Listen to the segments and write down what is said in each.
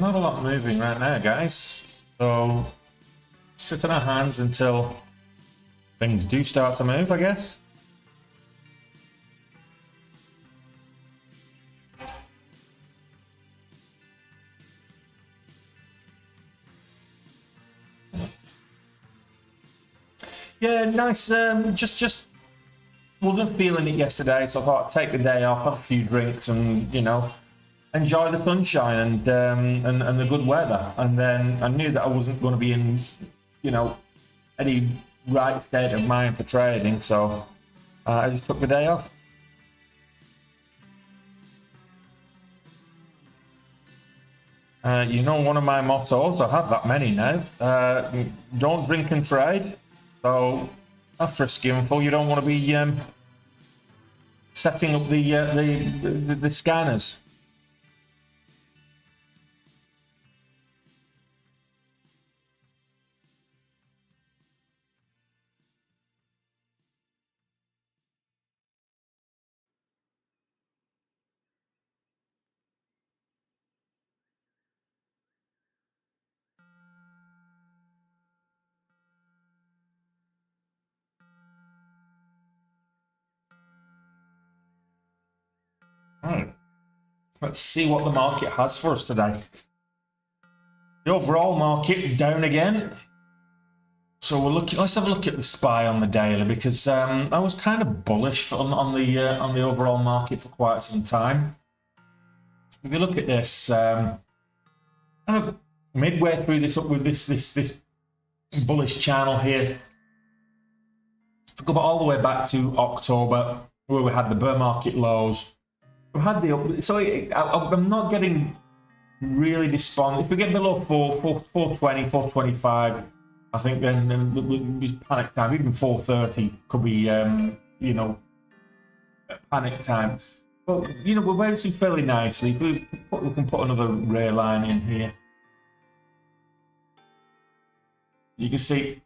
not a lot moving right now, guys. So sit on our hands until things do start to move, I guess. Yeah, nice. Just wasn't feeling it yesterday, so I thought I'd take the day off, have a few drinks, and enjoy the sunshine and the good weather. And then I knew that I wasn't going to be in any right state of mind for trading, so I just took the day off. One of my mottos, I have that many now, don't drink and trade. So after a skinful, you don't want to be setting up the scanners. Right. Let's see what the market has for us today. The overall market down again. So let's have a look at the SPY on the daily, because I was kind of bullish on the overall market for quite some time. If you look at this, kind of midway through this up with this bullish channel here. If we go all the way back to October, where we had the bear market lows. We've had I'm not getting really despondent. If we get below 420, 425, I think then it's panic time. Even 430 could be, panic time. But we're bouncing fairly nicely. If we can put another ray line in here. You can see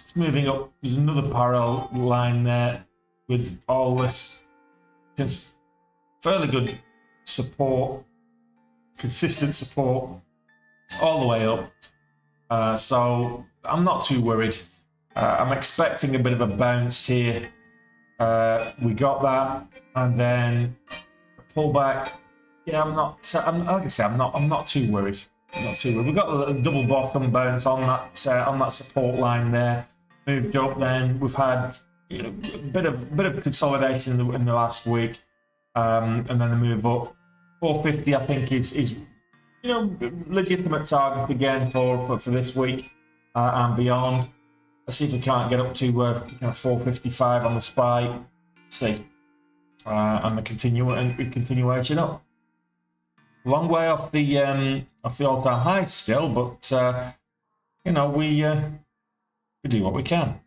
it's moving up. There's another parallel line there with all this. Just fairly good support, consistent support all the way up. So I'm not too worried. I'm expecting a bit of a bounce here. We got that, and then a pullback. Yeah, like I say, I'm not too worried. I'm not too worried. We got a double bottom bounce on that support line there. Moved up. Then we've had a bit of consolidation in the last week. And then the move up. 450, I think, is legitimate target again for this week and beyond. Let's see if we can't get up to 455 on the SPY. Let's see, and the continuation up. Long way off the all-time high still, but we do what we can.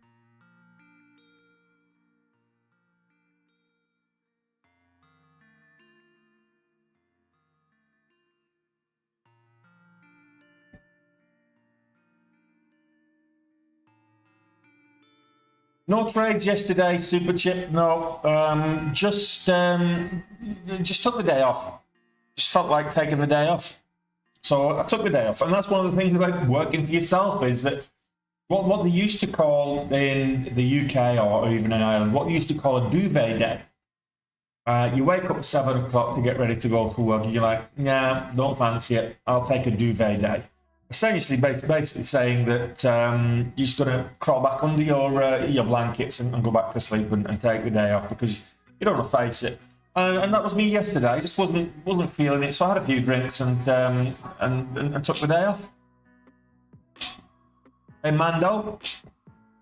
No trades yesterday, super chip. No, just took the day off. Just felt like taking the day off, so I took the day off. And that's one of the things about working for yourself, is that what they used to call in the UK or even in Ireland, what they used to call a duvet day. You wake up at 7 o'clock to get ready to go to work, and you're like, nah, don't fancy it. I'll take a duvet day. Essentially, basically saying that you're just going to crawl back under your blankets and go back to sleep and take the day off, because you don't want to face it. And that was me yesterday. I just wasn't feeling it, so I had a few drinks and took the day off. Hey, Mando,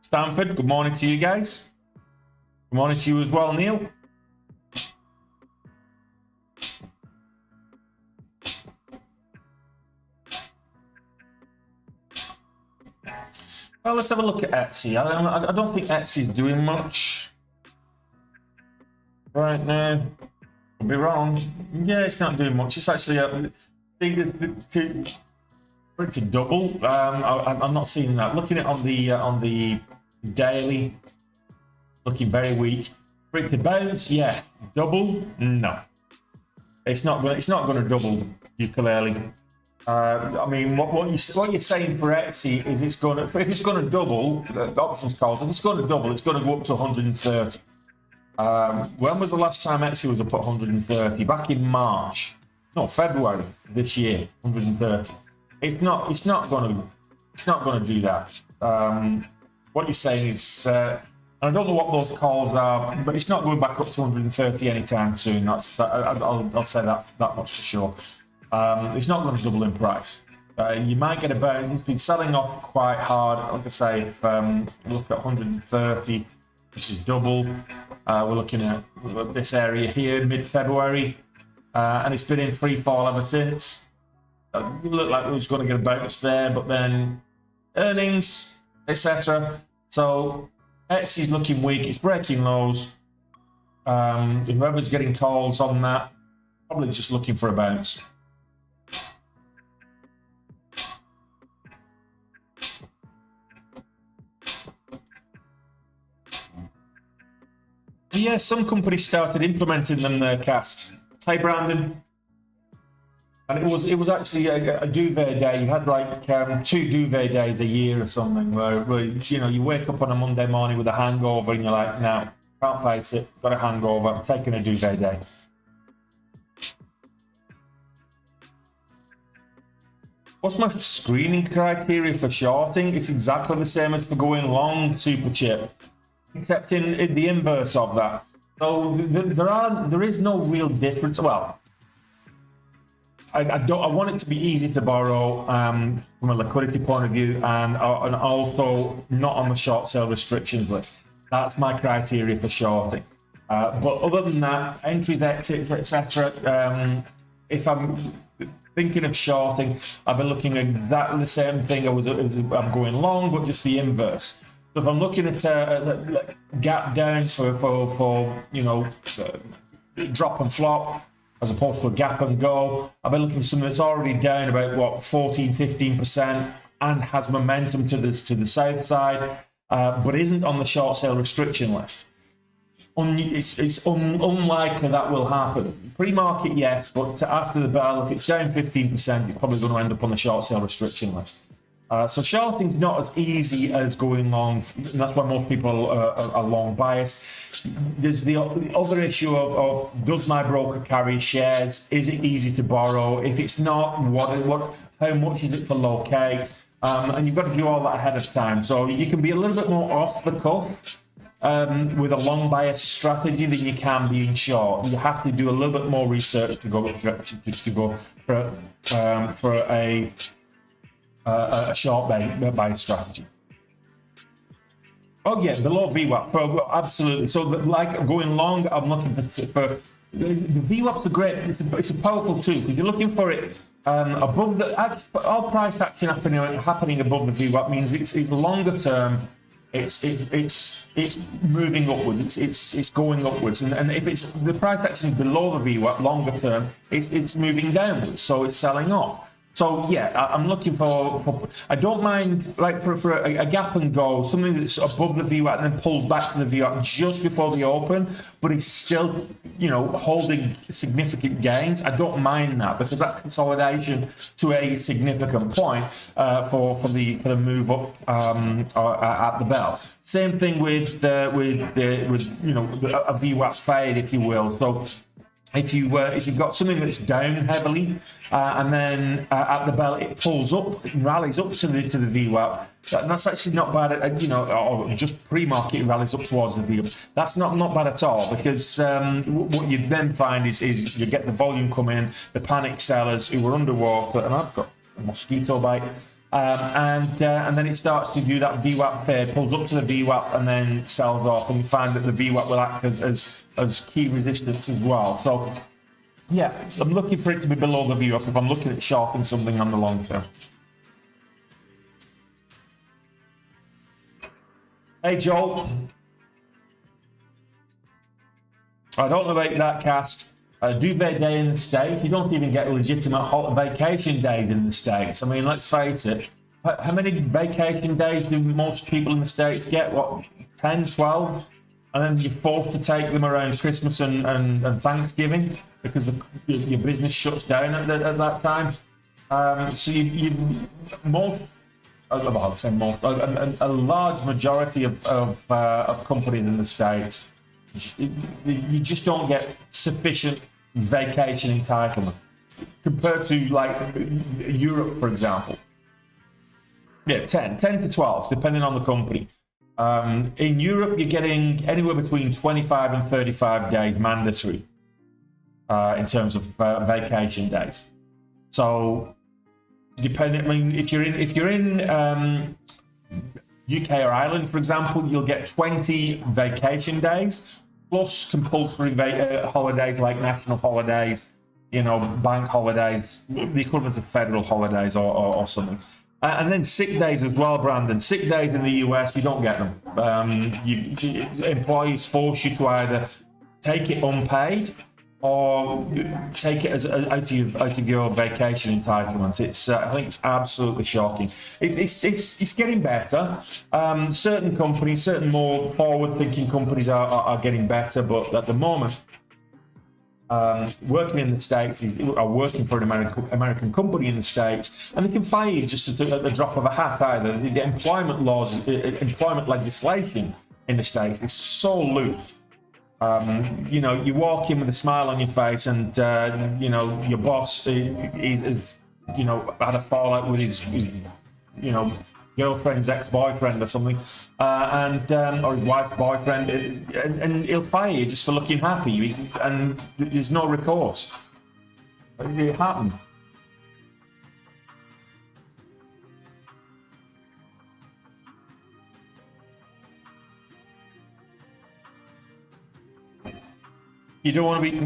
Stanford, good morning to you guys. Good morning to you as well, Neil. Well, let's have a look at Etsy. I don't think Etsy is doing much right now. I'll be wrong. Yeah, it's not doing much. It's actually for it to double. I'm not seeing that. Looking at on the daily, looking very weak. For it to bounce, yes. Double, no. It's not going to double ukulele. I mean, what you're saying for Etsy is if it's going to double, the options calls, if it's going to double, it's going to go up to 130. When was the last time Etsy was up at 130? Back in March, no, February this year, 130. It's not going to do that. What you're saying is, I don't know what those calls are, but it's not going back up to 130 anytime soon. I'll say that much for sure. It's not going to double in price. You might get a bounce. It's been selling off quite hard. Like I say, if you look at 130, which is double, we're looking at this area here, mid-February, and it's been in free fall ever since. It looked like it was going to get a bounce there, but then earnings, etc. So Etsy's looking weak. It's breaking lows. Whoever's getting calls on that, probably just looking for a bounce. Yeah, some companies started implementing them there, Cast. Hey, Brandon. And it was actually a duvet day. You had like 2 duvet days a year or something where you wake up on a Monday morning with a hangover and you're like, no, can't face it, got a hangover, I'm taking a duvet day. What's my screening criteria for shorting? It's exactly the same as for going long, Super Chip, except in the inverse of that. So there is no real difference. Well, I want it to be easy to borrow from a liquidity point of view, and also not on the short sale restrictions list. That's my criteria for shorting. But other than that, entries, exits, etc. If I'm thinking of shorting, I've been looking at exactly the same thing as I'm going long, but just the inverse. So if I'm looking at gap downs for drop and flop, as opposed to a gap and go, I've been looking for something that's already down about what 14-15% and has momentum to the south side, but isn't on the short sale restriction list. It's unlikely that will happen. Pre-market, yes, but after the bell, if it's down 15%, it's probably going to end up on the short sale restriction list. So shorting's not as easy as going long. That's why most people are long biased. There's the other issue of does my broker carry shares? Is it easy to borrow? If it's not, how much is it for locate? And you've got to do all that ahead of time. So you can be a little bit more off the cuff with a long bias strategy than you can be in short. You have to do a little bit more research to go for a short buy strategy. Oh yeah, below VWAP, absolutely. So like going long, I'm looking for the VWAP's a great. It's a powerful tool because you're looking for it above the all price action happening above the VWAP means it's longer term. It's moving upwards. It's going upwards, and if it's the price action is below the VWAP longer term, it's moving downwards. So it's selling off. So yeah, I'm looking for I don't mind like for a gap and go, something that's above the VWAP and then pulls back to the VWAP just before the open, but it's still holding significant gains. I don't mind that because that's consolidation to a significant point for the move up at the bell. Same thing with a VWAP fade, if you will. So if you've got something that's down heavily and then at the bell it pulls up, it rallies up to the VWAP, that's actually not bad. Or just pre-market rallies up towards the VWAP. That's not bad at all because what you then find is you get the volume come in, the panic sellers who are underwater, and I've got a mosquito bite. And then it starts to do that VWAP fade, pulls up to the VWAP and then sells off, and you find that the VWAP will act as key resistance as well. So yeah, I'm looking for it to be below the VWAP if I'm looking at shorting something on the long term. Hey Joel, I don't know about that, Cast. Duvet day in the States, you don't even get legitimate vacation days in the States. I mean, let's face it, how many vacation days do most people in the States get? What, 10, 12? And then you're forced to take them around Christmas and Thanksgiving because your business shuts down at that time. So most, well, I'd say most, a large majority of companies in the States, you just don't get sufficient vacation entitlement compared to like Europe, for example. Yeah, 10 to 12, depending on the company. In Europe, you're getting anywhere between 25 and 35 days mandatory in terms of vacation days. So, depending, I mean, if you're in UK or Ireland, for example, you'll get 20 vacation days plus compulsory holidays like national holidays, you know, bank holidays, the equivalent of federal holidays or something. And then sick days as well, Brandon. Sick days in the US, you don't get them. Employees force you to either take it unpaid or take it as out of your vacation entitlement. I think it's absolutely shocking. It's getting better. Certain companies, certain more forward-thinking companies are getting better, but at the moment, working in the States, are working for an American company in the States, and they can fire you just at the drop of a hat either. The employment laws, employment legislation in the States is so loose. You know, you walk in with a smile on your face, and you know, your boss, is, you know, had a fallout with his you know, girlfriend's ex-boyfriend or something, or his wife's boyfriend, and he'll fire you just for looking happy, and there's no recourse. It happened. You don't want to be.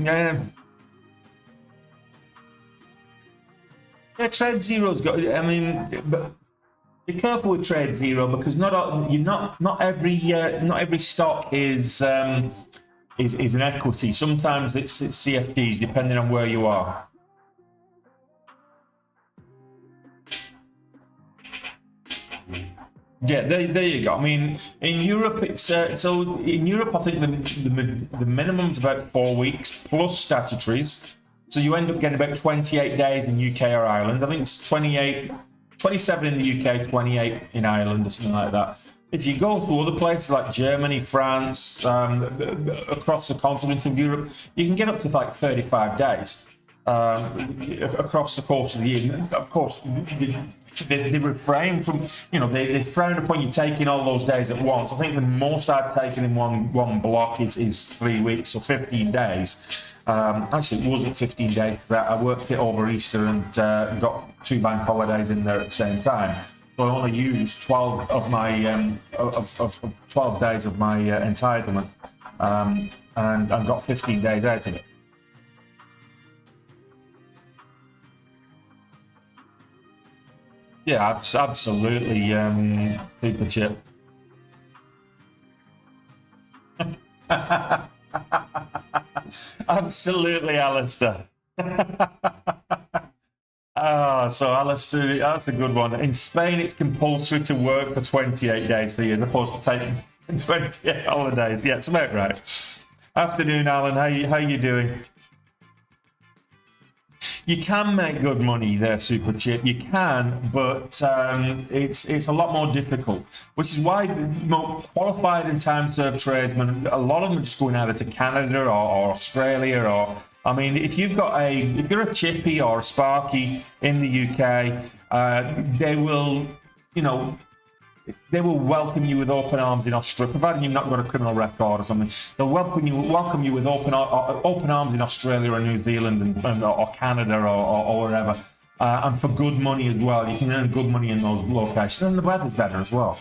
Yeah, Trade Zero's got. I mean, but be careful with Trade Zero, because not every stock is an equity. Sometimes it's CFDs, depending on where you are. Yeah, there you go. I mean, in Europe, it's so in Europe, I think the minimum is about 4 weeks plus statutories. So you end up getting about 28 days in UK or Ireland. I think it's 27 in the UK, 28 in Ireland, or something like that. If you go to other places like Germany, France, across the continent of Europe, you can get up to like 35 days across the course of the year. Of course, they refrain from, you know, they frown upon you taking all those days at once. I think the most I've taken in one block is 3 weeks or 15 days. Actually, it wasn't 15 days because I worked it over Easter and got 2 bank holidays in there at the same time. So I only used 12 of my 12 days of my entitlement, and got 15 days out of it. Yeah, absolutely, super chip. Absolutely, Alistair. So Alistair, that's a good one. In Spain, it's compulsory to work for 28 days for you, as opposed to taking 28 holidays. Yeah, it's about right. Afternoon, Alan. How you doing? You can make good money there, Super Chip. You can, but it's a lot more difficult, which is why the more qualified and time-served tradesmen, a lot of them are just going either to Canada or Australia, or, I mean, if you're a Chippy or a Sparky in the UK, they will, you know, they will welcome you with open arms in Australia, provided you've not got a criminal record or something. They'll welcome you with open arms in Australia or New Zealand or Canada or wherever, and for good money as well. You can earn good money in those locations, and the weather's better as well.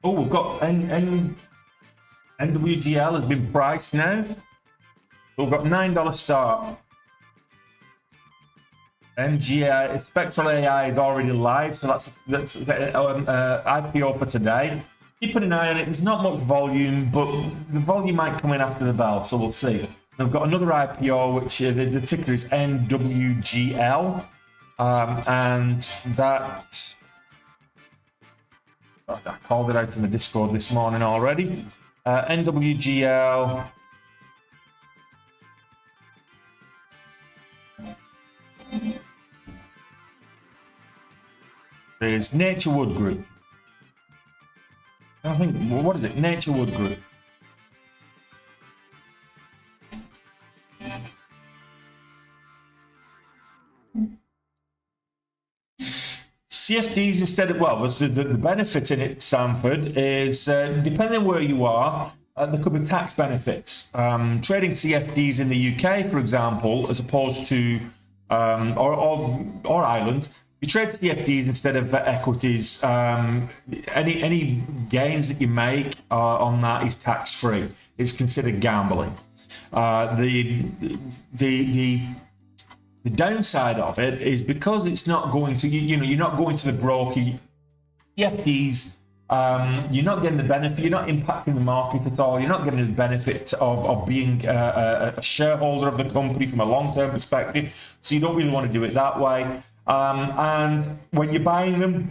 Oh, we've got NWGL has been priced now. So we've got $9 start. MGI Spectral AI is already live, so that's IPO for today. Keep an eye on it. There's not much volume, but the volume might come in after the bell, so we'll see. We've got another IPO, which the ticker is NWGL, and that I called it out in the Discord this morning already. NWGL. There's Nature Wood Group. I think, well, what is it? Nature Wood Group. CFDs instead of, well, the benefit in it, Stanford, is depending on where you are, there could be tax benefits. Trading CFDs in the UK, for example, as opposed to, or Ireland, you trade CFDs instead of equities. Any gains that you make on that is tax free. It's considered gambling. The downside of it is because it's not going to, you're not going to the broker. CFDs, you're not getting the benefit. You're not impacting the market at all. You're not getting the benefit of being a shareholder of the company from a long-term perspective. So you don't really want to do it that way. And when you're buying them,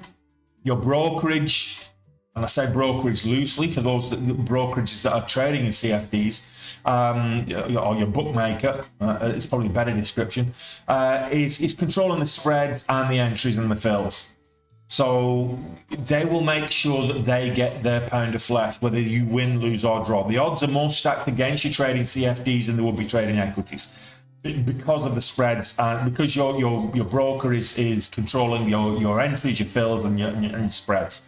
your brokerage, and I say brokerage loosely for those brokerages that are trading in CFDs, or your bookmaker, it's probably a better description, is controlling the spreads and the entries and the fills. So they will make sure that they get their pound of flesh, whether you win, lose, or draw. The odds are more stacked against you trading CFDs than they would be trading equities, because of the spreads and because your broker is controlling your entries, your fills, and your spreads.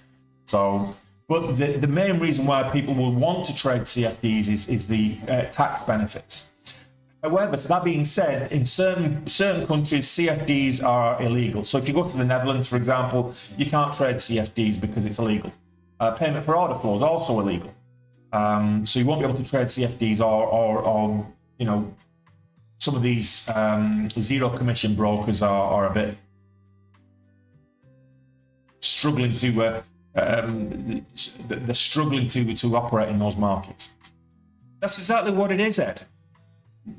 So, but the main reason why people will want to trade CFDs is the tax benefits. However, so that being said, in certain countries, CFDs are illegal. So if you go to the Netherlands, for example, you can't trade CFDs because it's illegal. Payment for order flow is also illegal. So you won't be able to trade CFDs or some of these zero commission brokers are a bit struggling to they're struggling to operate in those markets. That's exactly what it is, Ed.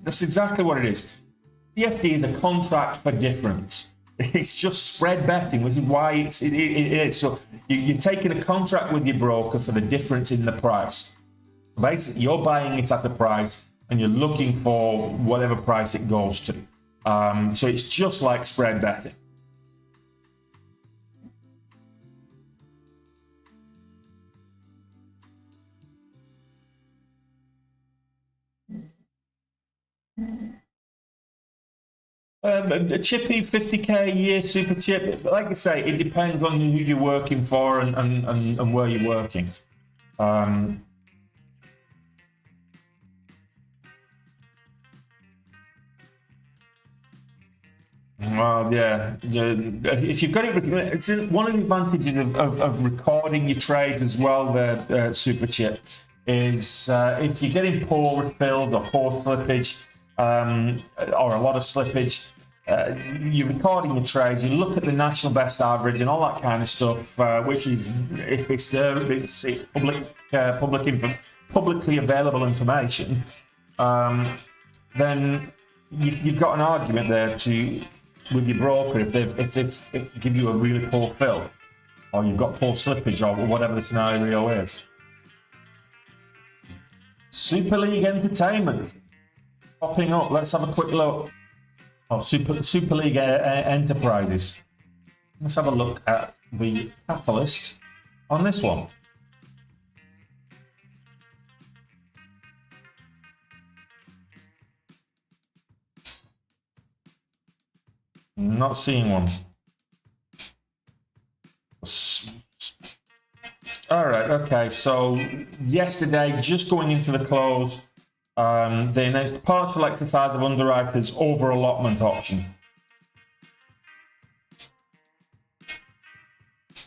That's exactly what it is. CFD is a contract for difference. It's just spread betting, which is why it is. So you're taking a contract with your broker for the difference in the price. Basically, you're buying it at a price and you're looking for whatever price it goes to. So it's just like spread betting. A chippy 50k a year super chip, like I say, it depends on who you're working for and where you're working. Well, yeah. If you've got it, it's one of the advantages of recording your trades as well. The super chip is if you're getting poor refills or poor slippage or a lot of slippage, you're recording your trades. You look at the national best average and all that kind of stuff, which is it's publicly available information. Then you've got an argument there with your broker if they give you a really poor fill, or you've got poor slippage, or whatever the scenario is. Super League Entertainment popping up. Let's have a quick look. Oh, Super League Enterprises. Let's have a look at the catalyst on this one. Not seeing one. All right, okay, so yesterday, just going into the close, they announced partial exercise of underwriters over allotment option.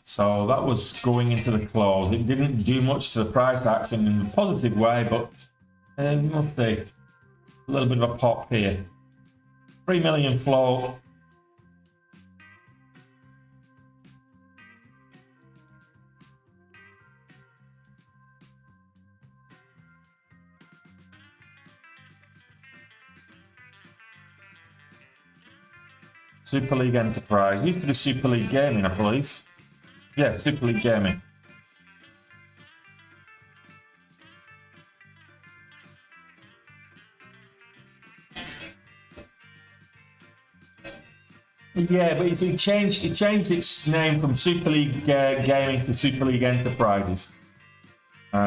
So that was going into the close. It didn't do much to the price action in a positive way, but we'll see. A little bit of a pop here. 3 million flow. Super League Enterprise. Used to be Super League Gaming, I believe. Yeah, Super League Gaming. Yeah, but it changed its name from Super League Gaming to Super League Enterprises.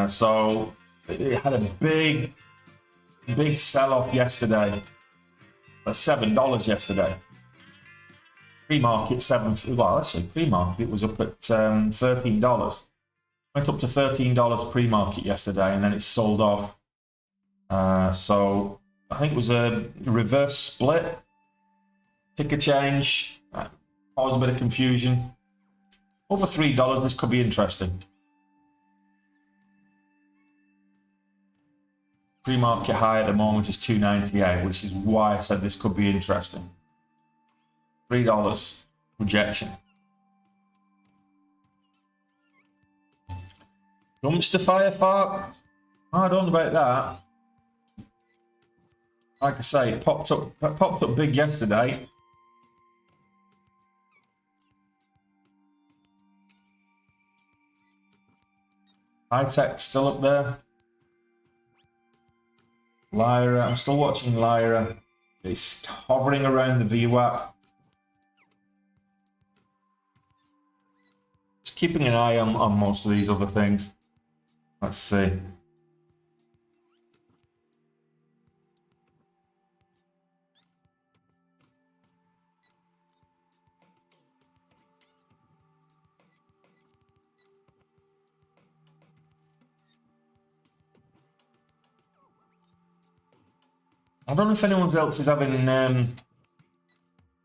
So it had a big sell-off yesterday. At $7 yesterday. Premarket Premarket was up at $13. Went up to $13 pre-market yesterday, and then it sold off. So I think it was a reverse split, ticker change, caused a bit of confusion. Over $3, this could be interesting. Pre-market high at the moment is $2.98, which is why I said this could be interesting. $3 rejection. Dumpster fire, Fark? I don't know about that. Like I say, it popped up big yesterday. High Tech still up there. Lyra, I'm still watching Lyra. It's hovering around the VWAP. Just keeping an eye on most of these other things. Let's see. I don't know if anyone else is having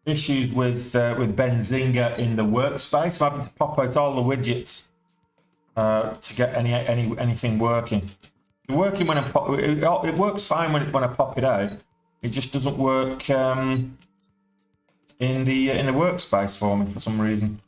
issues with Benzinga in the workspace. I'm having to pop out all the widgets to get anything working. It's working when it works fine when I pop it out. It just doesn't work in the workspace for me for some reason.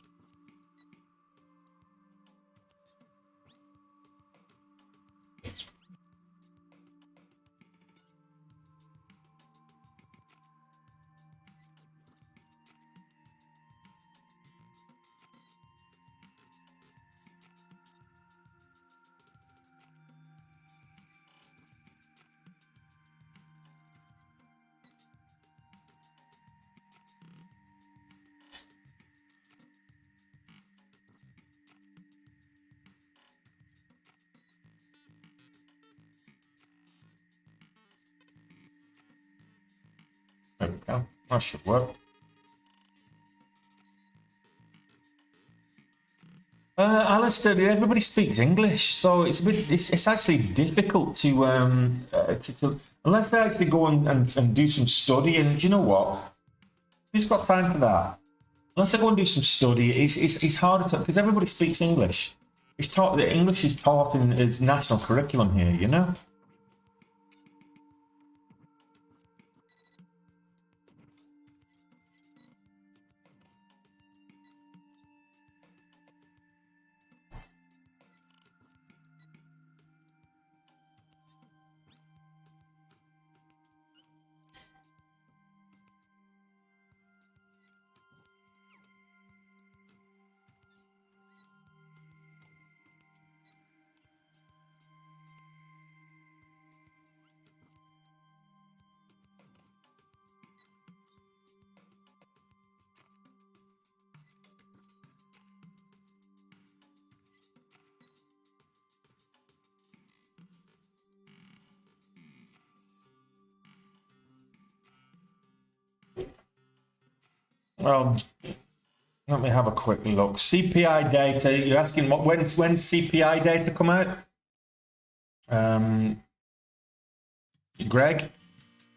There we go. That should work. Alistair, everybody speaks English, so it's actually difficult to unless I actually go and do some study. And do you know what? Who's got time for that? Unless I go and do some study, it's harder to, because everybody speaks English. It's taught, the English is taught in its national curriculum here, you know. Let me have a quick look. CPI data. You're asking when's CPI data come out? Greg.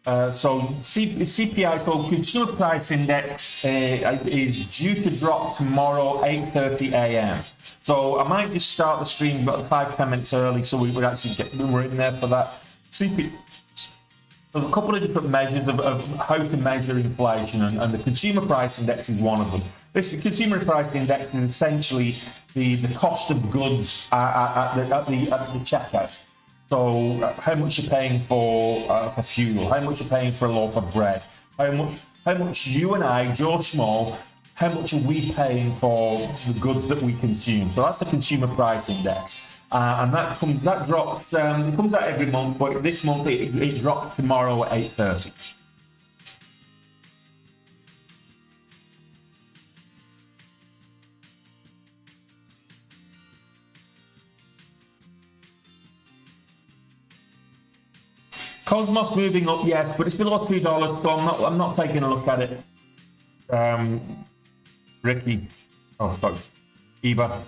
So CPI, so Consumer Price Index, is due to drop tomorrow, 8:30 a.m. So I might just start the stream about 5-10 minutes early, so we would actually we're in there for that. There's a couple of different measures of how to measure inflation, and the Consumer Price Index is one of them. This Consumer Price Index is essentially the cost of goods at the checkout. So how much you're paying for fuel, how much you're paying for a loaf of bread, how much you and I, Joe Schmo, how much are we paying for the goods that we consume? So that's the Consumer Price Index. And that drops. It comes out every month, but this month it drops tomorrow at 8:30. Cosmos moving up, yes, but it's below $2, so I'm not taking a look at it. Ricky, oh fuck, Eva.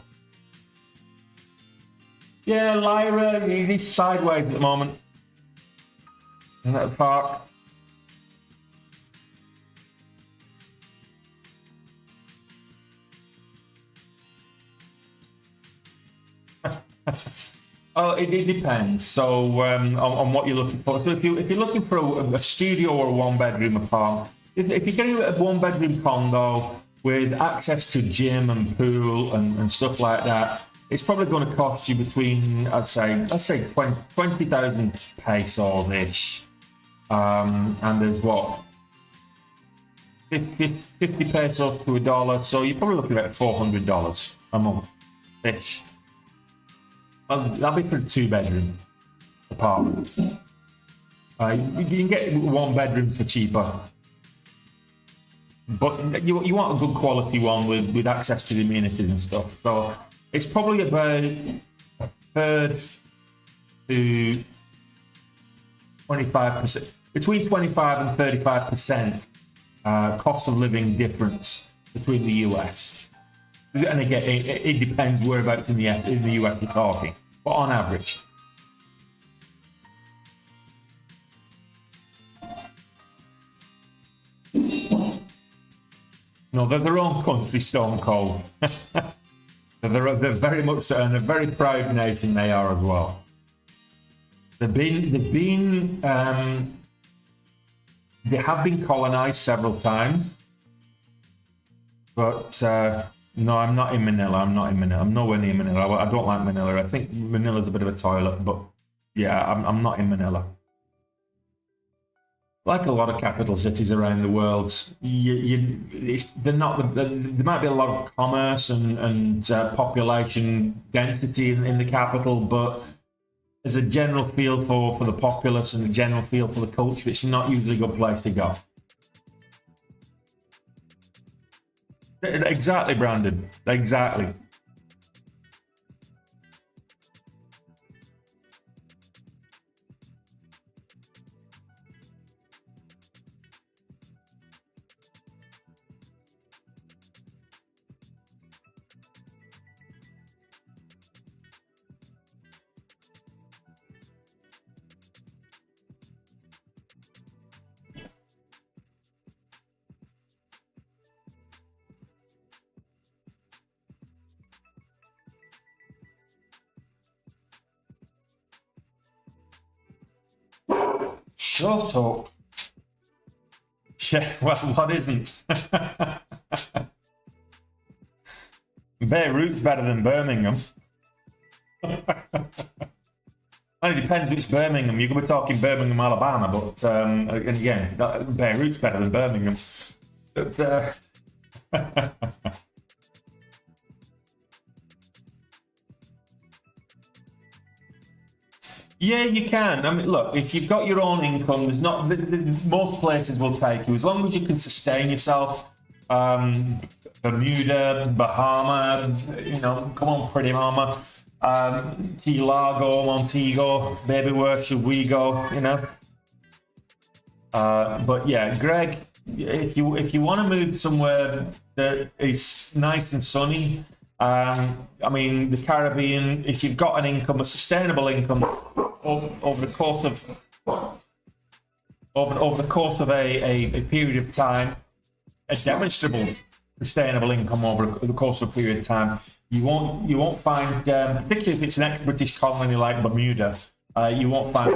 Yeah, Lyra, it is sideways at the moment. Isn't that the park? Oh, it depends. So on what you're looking for. So if you're looking for a studio or a one-bedroom apartment, if you're getting a one-bedroom condo with access to gym and pool and stuff like that, it's probably going to cost you between, let's say 20,000 pesos-ish. And there's what, 50 pesos to $1, so you're probably looking at $400 a month-ish. That'll be for a 2-bedroom apartment. You can get 1 bedroom for cheaper, but you want a good quality one with access to the amenities and stuff. So it's probably about a third to 25%, between 25 and 35% cost of living difference between the US. And again, it depends whereabouts in the US you're talking, but on average. No, they're their own country, Stone Cold. they're very much so, and a very proud nation they are as well. They have been colonized several times, but. No, I'm not in Manila. I'm nowhere near Manila. I don't like Manila. I think Manila's a bit of a toilet, but yeah, I'm not in Manila. Like a lot of capital cities around the world, they're not. There might be a lot of commerce and population density in the capital, but as a general feel for the populace and a general feel for the culture, it's not usually a good place to go. Exactly, Brandon. Exactly. Shut up. Yeah, well, what isn't? Beirut's better than Birmingham. And it depends which Birmingham. You could be talking Birmingham, Alabama, but again, Beirut's better than Birmingham. But, yeah, you can. I mean, look, if you've got your own income, there's not most places will take you as long as you can sustain yourself. Bermuda, Bahama, come on, pretty mama. Key Largo, Montego, baby, where should we go? But yeah, Greg, if you want to move somewhere that is nice and sunny, I mean, the Caribbean, if you've got an income, a sustainable income over the course of a period of time, a demonstrable sustainable income over the course of a period of time, you won't find, particularly if it's an ex-British colony like Bermuda, you won't find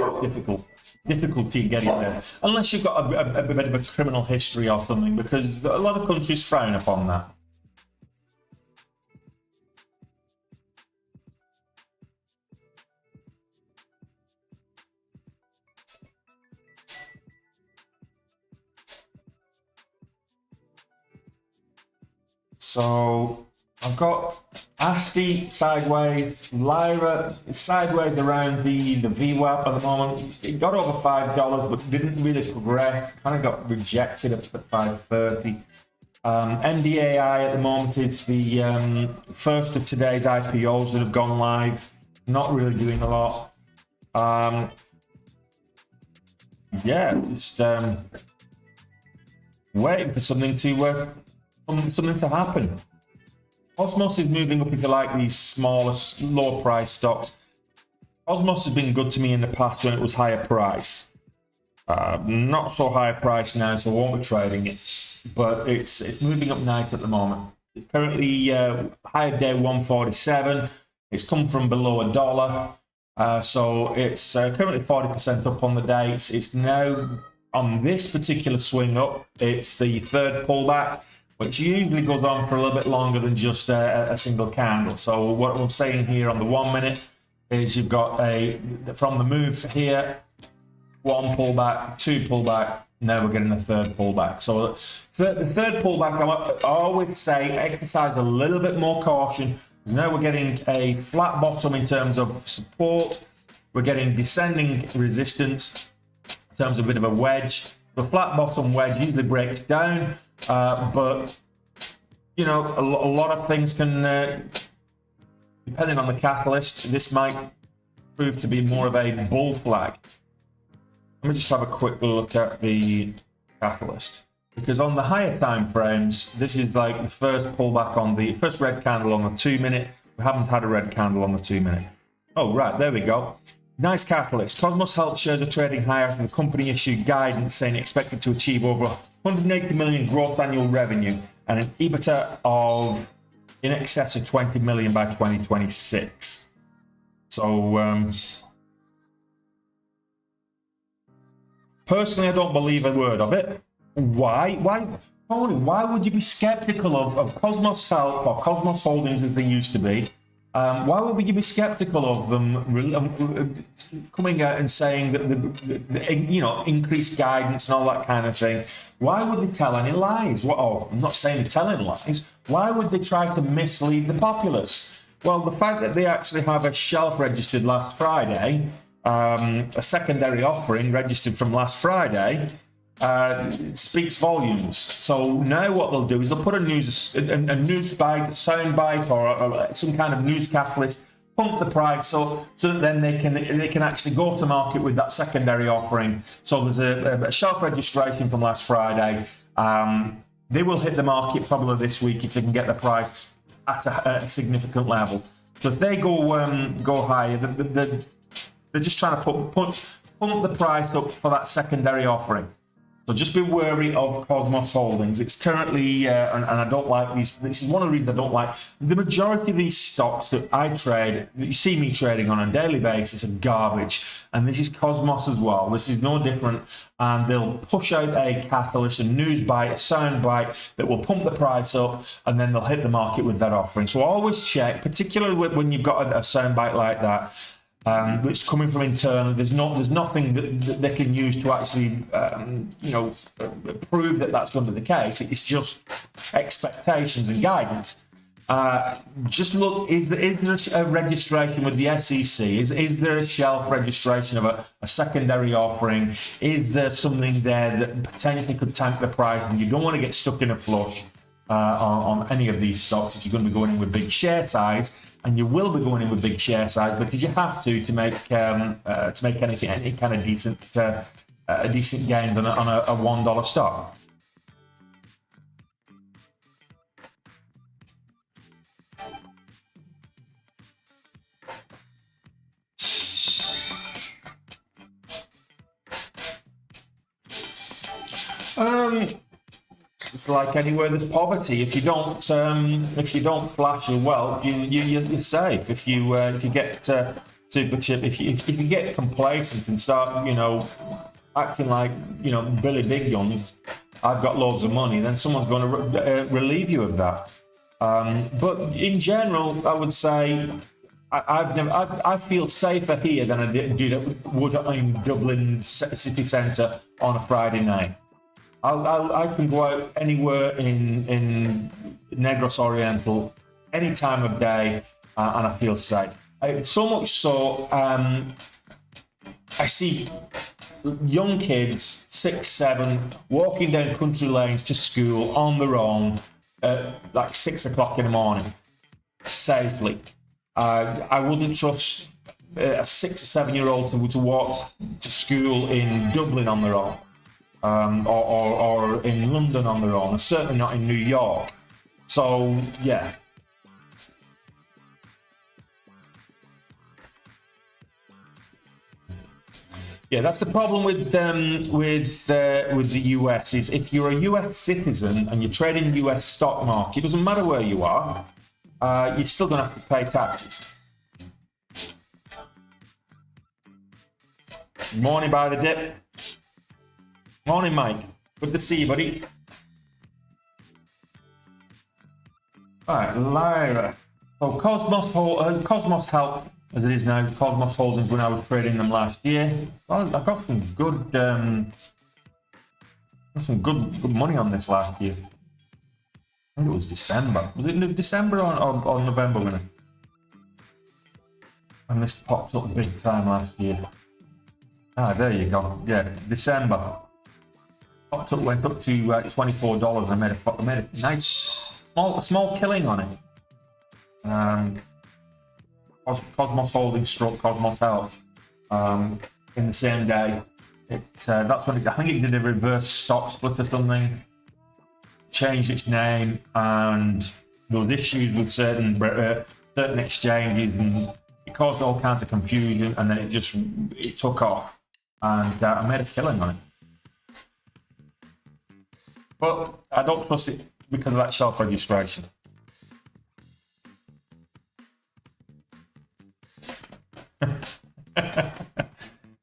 difficulty getting there, unless you've got a bit of a criminal history or something, because a lot of countries frown upon that. So I've got ASTI sideways, Lyra sideways around the VWAP at the moment. It got over $5, but didn't really progress. Kind of got rejected at $5.30. NDAI at the moment is the first of today's IPOs that have gone live. Not really doing a lot. yeah, just waiting for something to happen. Cosmos is moving up, if you like, these smaller, lower price stocks. Cosmos has been good to me in the past when it was higher price. Not so high price now, so I won't be trading it. But it's moving up nice at the moment. Currently, higher day 147. It's come from below $1. So it's currently 40% up on the day. It's now on this particular swing up. It's the third pullback, which usually goes on for a little bit longer than just a single candle. So what I'm saying here on the 1 minute is you've got from the move here, one pullback, two pullback, now we're getting a third pullback. So the third pullback, I always say exercise a little bit more caution. Now we're getting a flat bottom in terms of support. We're getting descending resistance in terms of a bit of a wedge. The flat bottom wedge usually breaks down, but you know, a lot of things can, depending on the catalyst, this might prove to be more of a bull flag. Let me just have a quick look at the catalyst, because on the higher time frames, this is like the first pullback on the first red candle on the 2 minute. We haven't had a red candle on the 2 minute. Oh, right, there we go. Nice catalyst. Cosmos Health shares are trading higher after the company issued guidance saying expected to achieve over 180 million gross annual revenue and an EBITDA of in excess of 20 million by 2026. So, personally, I don't believe a word of it. Why? Tony, why would you be skeptical of Cosmos Health or Cosmos Holdings as they used to be? Why would you be skeptical of them coming out and saying that the increased guidance and all that kind of thing? Why would they tell any lies? I'm not saying they're telling lies. Why would they try to mislead the populace? Well, the fact that they actually have a shelf registered last Friday, a secondary offering registered from last Friday, speaks volumes. So now what they'll do is they'll put a news bite, a sound bite, or some kind of news catalyst, pump the price up, so that then they can actually go to market with that secondary offering. So there's a shelf registration from last Friday. They will hit the market probably this week if they can get the price at a significant level. So if they go higher, they're just trying to pump the price up for that secondary offering. So just be wary of Cosmos Holdings. It's currently, and I don't like these. This is one of the reasons I don't like the majority of these stocks that I trade, that you see me trading on a daily basis, are garbage. And this is Cosmos as well. This is no different. And they'll push out a catalyst, a news bite, a sound bite that will pump the price up, and then they'll hit the market with that offering. So always check, particularly when you've got a sound bite like that. It's coming from internal. There's nothing that they can use to actually, prove that that's going to be the case. It's just expectations and guidance. Just look: is there a registration with the SEC? Is there a shelf registration of a secondary offering? Is there something there that potentially could tank the price? And you don't want to get stuck in a flush on any of these stocks if you're going to be going in with big share size. And you will be going in with big share size because you have to make any kind of decent gains on a $1 stock. It's like anywhere there's poverty. If you don't flash your wealth, you're safe. If you get super chip, if you get complacent and start acting like Billy Big Guns, I've got loads of money, then someone's going to relieve you of that. But in general, I would say I feel safer here than I would in Dublin city centre on a Friday night. I can go out anywhere in Negros Oriental any time of day, and I feel safe. So much so, I see young kids, 6, 7, walking down country lanes to school on their own at like 6 o'clock in the morning, safely. I wouldn't trust a 6 or 7-year-old to walk to school in Dublin on their own, or in London on their own, and certainly not in New York. So yeah. Yeah, that's the problem with the US, is if you're a US citizen and you're trading the US stock market, it doesn't matter where you are, you're still going to have to pay taxes. Morning by the dip. Morning, Mike. Good to see you, buddy. All right, Lyra. So Cosmos Health, as it is now, Cosmos Holdings, when I was trading them last year, well, I got some good money on this last year. I think it was December. Was it December or November when and this popped up big time last year? Ah, there you go. Yeah, December. Popped up, went up to $24. I made a nice small killing on it. Cosmos Holdings stroke Cosmos Health in the same day. That's when I think it did a reverse stock split or something, changed its name, and there was issues with certain exchanges, and it caused all kinds of confusion, and then it took off, and I made a killing on it. But I don't trust it because of that shelf registration.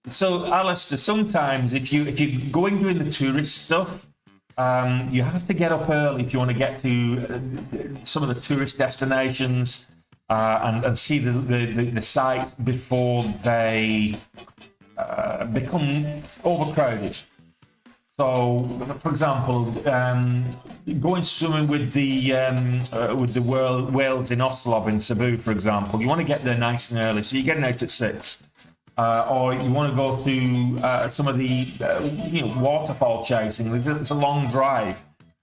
So, Alistair, sometimes if you're going doing the tourist stuff, you have to get up early if you want to get to some of the tourist destinations and see the sites before they become overcrowded. So, for example, going swimming with the whales in Oslo in Cebu, for example, you want to get there nice and early, so you're getting out at 6. Or you want to go to some of the waterfall chasing. It's a long drive,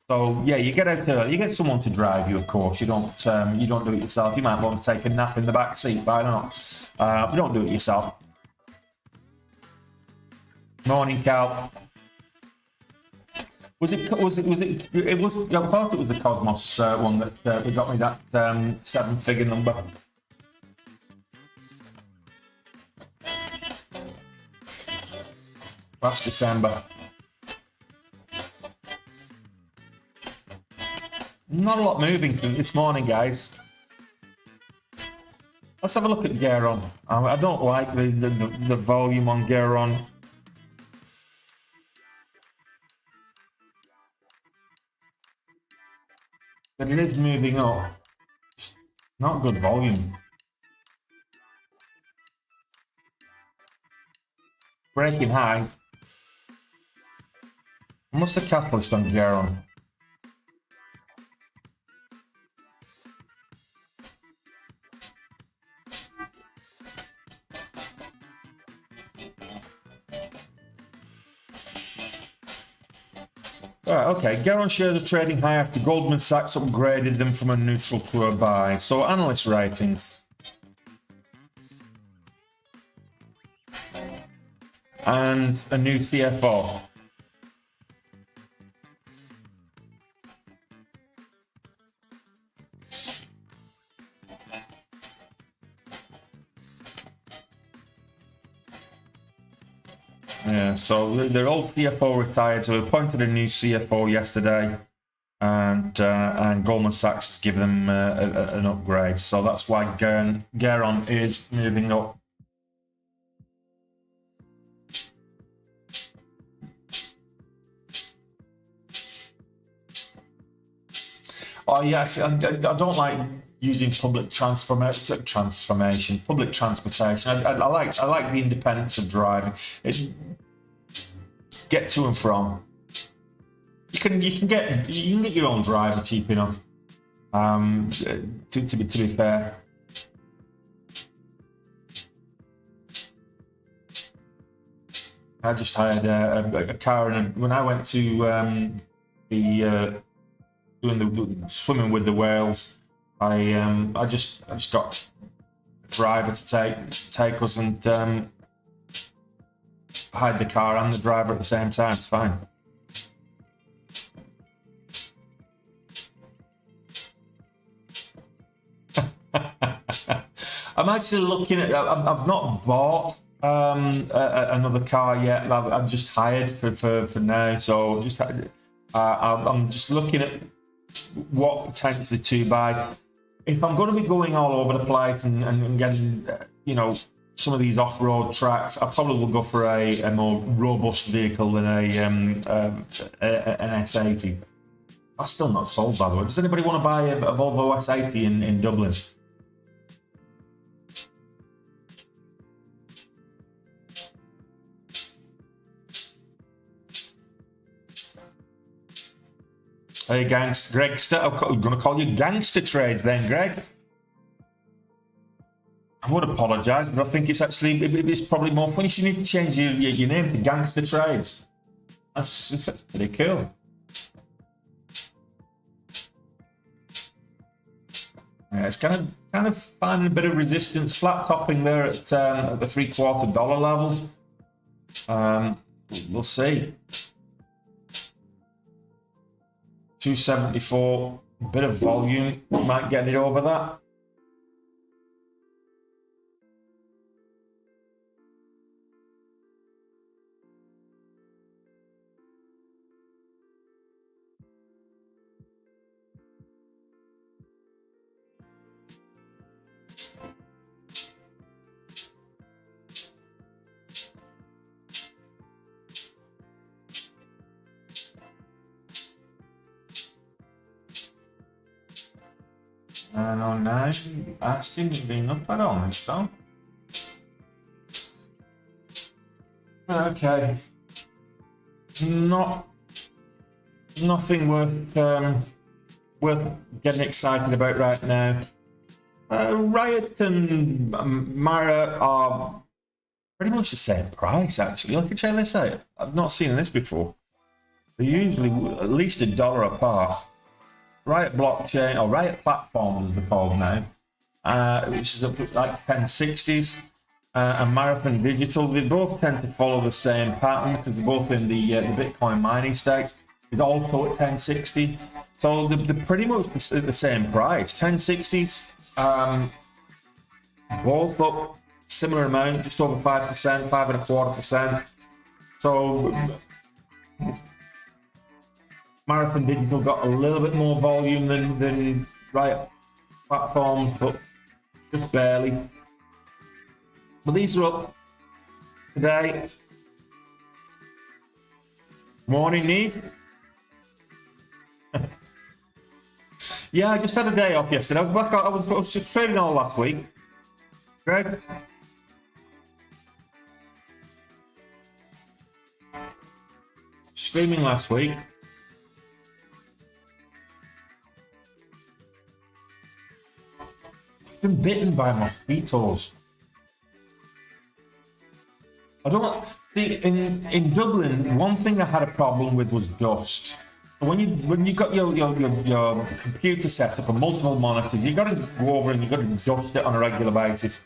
so yeah, you get out early. You get someone to drive you, of course. You don't do it yourself. You might want to take a nap in the back seat. Why not? You don't do it yourself. Morning, Cal. I thought it was the Cosmos one that got me that 7-figure number. Last December. Not a lot moving this morning, guys. Let's have a look at Geron. I don't like the volume on Geron. But it is moving up. It's not good volume. Breaking highs. What's the catalyst on Geron? Right, okay, Geron shares are trading high after Goldman Sachs upgraded them from a neutral to a buy. So analyst ratings. And a new CFO. Yeah, so their old CFO retired, so we appointed a new CFO yesterday, and Goldman Sachs has given them an upgrade. So that's why Geron is moving up. Oh yes, I don't like using public transportation. I like the independence of driving. Get to and from. You can get your own driver cheap enough. To be fair. I just hired a car, and when I went to doing the swimming with the whales, I just got a driver to take us and hide the car and the driver at the same time. It's fine. I'm actually looking at. I've not bought another car yet. I've just hired for now. So I'm just looking at what potentially to buy. If I'm going to be going all over the place and getting, some of these off-road tracks, I probably will go for a more robust vehicle than an S80. That's still not sold, by the way. Does anybody want to buy a Volvo S80 in Dublin? Hey, Gregster. I'm going to call you Gangster Trades then, Greg. I would apologise, but I think it's probably more funny. You need to change your name to Gangster Trades. That's pretty cool. Yeah, it's kind of finding a bit of resistance, flat topping there at the $0.75 level. We'll see. 274, a bit of volume, might get it over that. No, Aston moving up, I don't think so. Okay. Nothing worth getting excited about right now. Riot and Mara are pretty much the same price, actually. Look, check this out. I've not seen this before. They're usually at least $1 apart. Riot Blockchain, or Riot Platforms as they're called now, which is up at like 1060s, and Marathon Digital, they both tend to follow the same pattern because they're both in the Bitcoin mining stakes. It's also at 1060, so they're pretty much the same price. 1060s, both up similar amount, just over 5%, 5.25%. So Marathon Digital got a little bit more volume than Riot Platforms, but just barely. But these are up today. Morning, Neve. Yeah, I just had a day off yesterday. I was back. I was just trading all last week. Greg. Streaming last week. Been bitten by mosquitoes. I don't see in Dublin. One thing I had a problem with was dust. When you got your computer set up and multiple monitors, you got to go over and you got to dust it on a regular basis.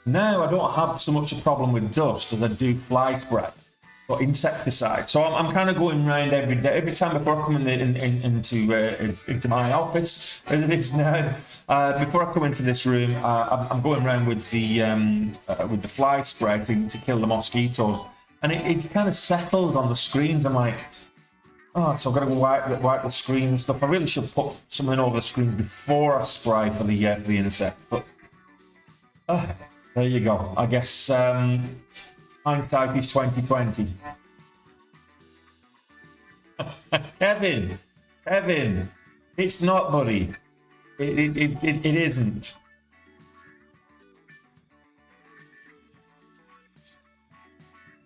Now I don't have so much a problem with dust as I do fly spray or insecticide. So I'm kind of going around every day, every time before I come into my office, as it is now. Before I come into this room, I'm going around with the fly spray to kill the mosquitoes, and it kind of settles on the screens. I'm like, oh, so I've got to go wipe the screen and stuff. I really should put something over the screen before I spray for the insect. But there you go. I guess hindsight is 2020. Kevin, it's not, buddy. It isn't.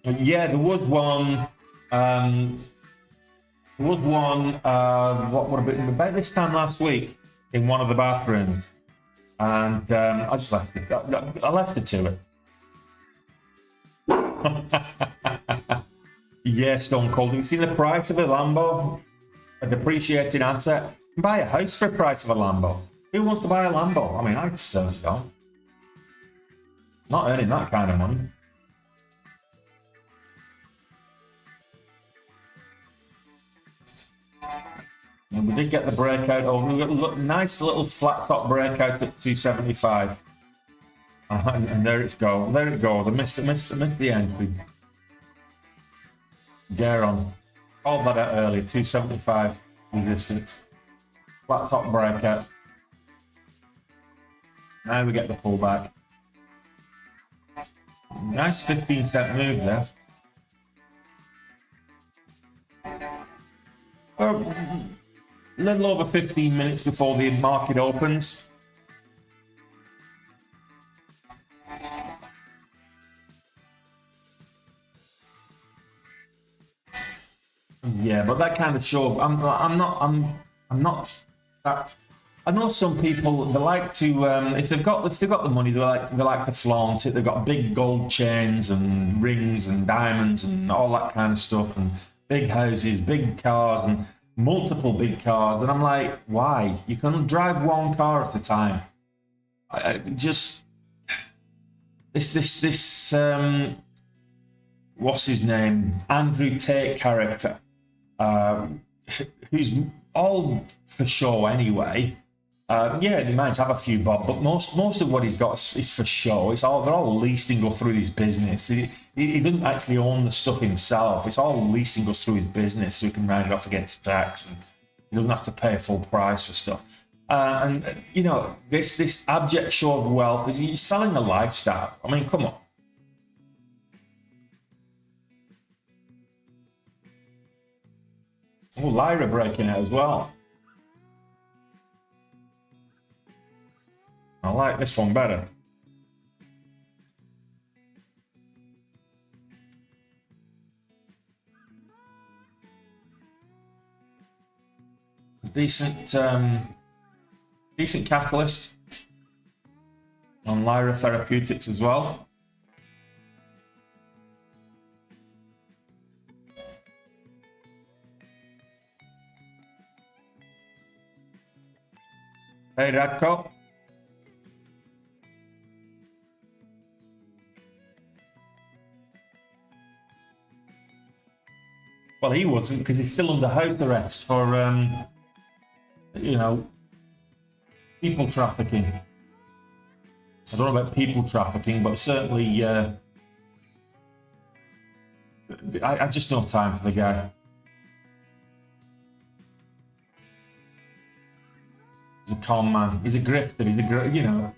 Yeah, there was one. What would have been about this time last week in one of the bathrooms, and I just left it. I left it to it. Yeah, Stone Cold. Have you seen the price of a Lambo? A depreciating asset. You can buy a house for the price of a Lambo. Who wants to buy a Lambo? I mean, I certainly don't. Not earning that kind of money. And we did get the breakout over. We got a nice little flat top breakout at 275. And there it's go. There it goes. I missed the entry. Dare on. Called that out earlier. 275 resistance. Flat top breakout. Now we get the pullback. Nice 15-cent move there. A little over 15 minutes before the market opens. Yeah, but that kind of show. I'm not that. I know some people, they like to if they've got the money, they like to flaunt it. They've got big gold chains and rings and diamonds and all that kind of stuff, and big houses, big cars, and multiple big cars. And I'm like, why? You can drive one car at a time. Just this what's his name? Andrew Tate character, who's all for show anyway. Yeah, he might have a few bob, but most of what he's got is for show. They're all leased and go through his business. He doesn't actually own the stuff himself. It's all leased and goes through his business, so he can round it off against tax, and he doesn't have to pay full price for stuff. And you know, this abject show of wealth he's selling a lifestyle. I mean, come on. Oh, Lyra breaking out as well. I like this one better. Decent catalyst on Lyra Therapeutics as well. Hey, Radko. Well, he wasn't, because he's still under house arrest for, you know, people trafficking. I don't know about people trafficking, but certainly, I just no time for the guy. He's a con man. He's a grifter. He's a, you know.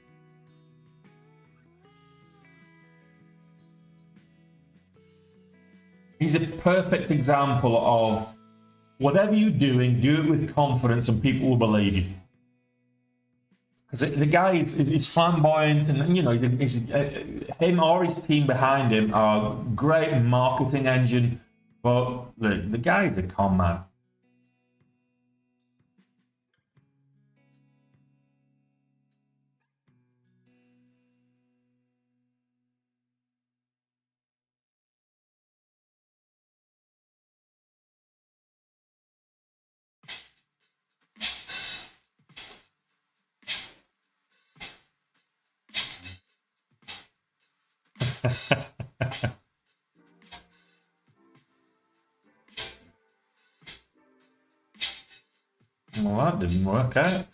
He's a perfect example of whatever you're doing, do it with confidence and people will believe you. Because the guy is flamboyant, and you know, him or his team behind him are a great marketing engine, but the guy's a con man. Well, that didn't work out.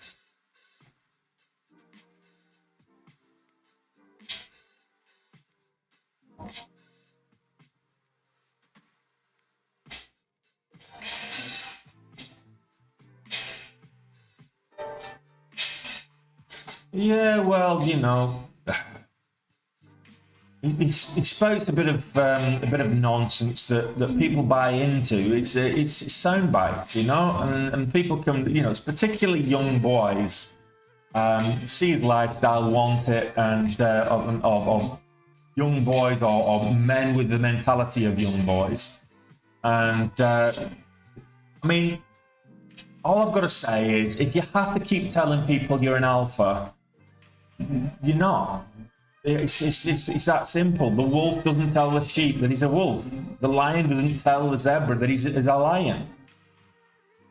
Yeah, well, you know, he spoke a bit of nonsense that people buy into. It's sound bites, you know, and people can, you know, it's particularly young boys see his lifestyle, want it, and of young boys or men with the mentality of young boys. And I mean, all I've got to say is, if you have to keep telling people you're an alpha, you're not. It's that simple. The wolf doesn't tell the sheep that he's a wolf. The lion doesn't tell the zebra that he's a lion.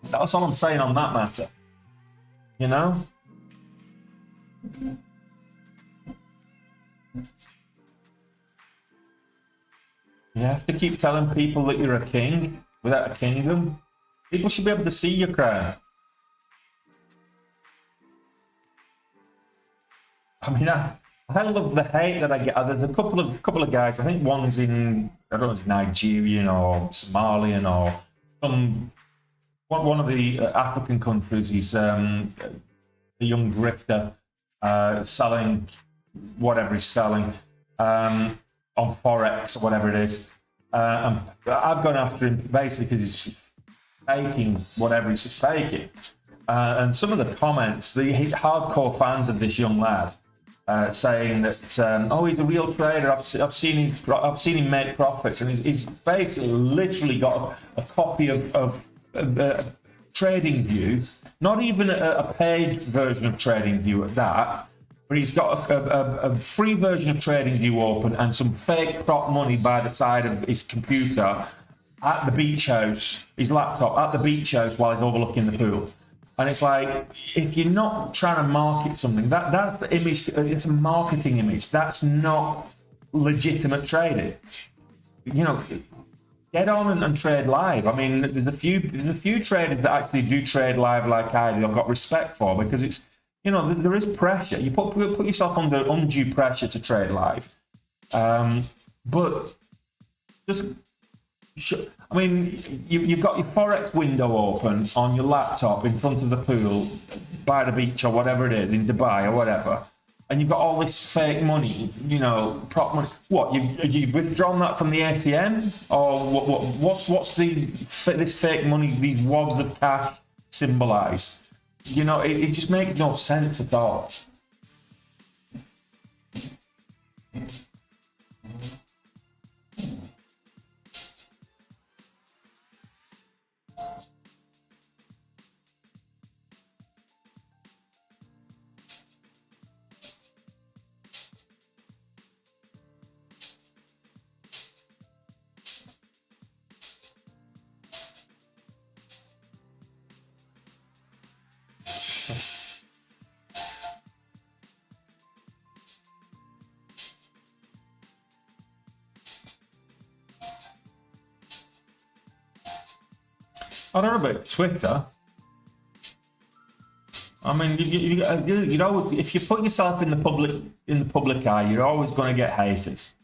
That's all I'm saying on that matter. You know? You have to keep telling people that you're a king without a kingdom. People should be able to see your crown. I mean, I love the hate that I get. There's a couple of guys. I think one's in, I don't know, it's Nigerian or Somalian or one of the African countries. He's a young grifter selling whatever he's selling on Forex or whatever it is. And I've gone after him basically because he's faking whatever he's faking. And some of the comments, the hardcore fans of this young lad, saying that oh, he's a real trader. I've seen him make profits, and he's basically literally got a copy of TradingView, not even a paid version of TradingView at that, but he's got a free version of TradingView open and some fake prop money by the side of his computer at the beach house, his laptop at the beach house while he's overlooking the pool. And it's like, if you're not trying to market something, that's the image. It's a marketing image. That's not legitimate trading. You know, get on and trade live. I mean, there's a few traders that actually do trade live like I do. I've got respect for, because it's, you know, there is pressure. You put yourself under undue pressure to trade live. But just, I mean, you've got your Forex window open on your laptop in front of the pool by the beach or whatever it is, in Dubai or whatever, and you've got all this fake money, you know, prop money. What, you've withdrawn that from the ATM, or what's this fake money, these wads of cash symbolise? You know, it just makes no sense at all. I don't know about Twitter. I mean, you'd always, if you put yourself in the public eye, you're always going to get haters,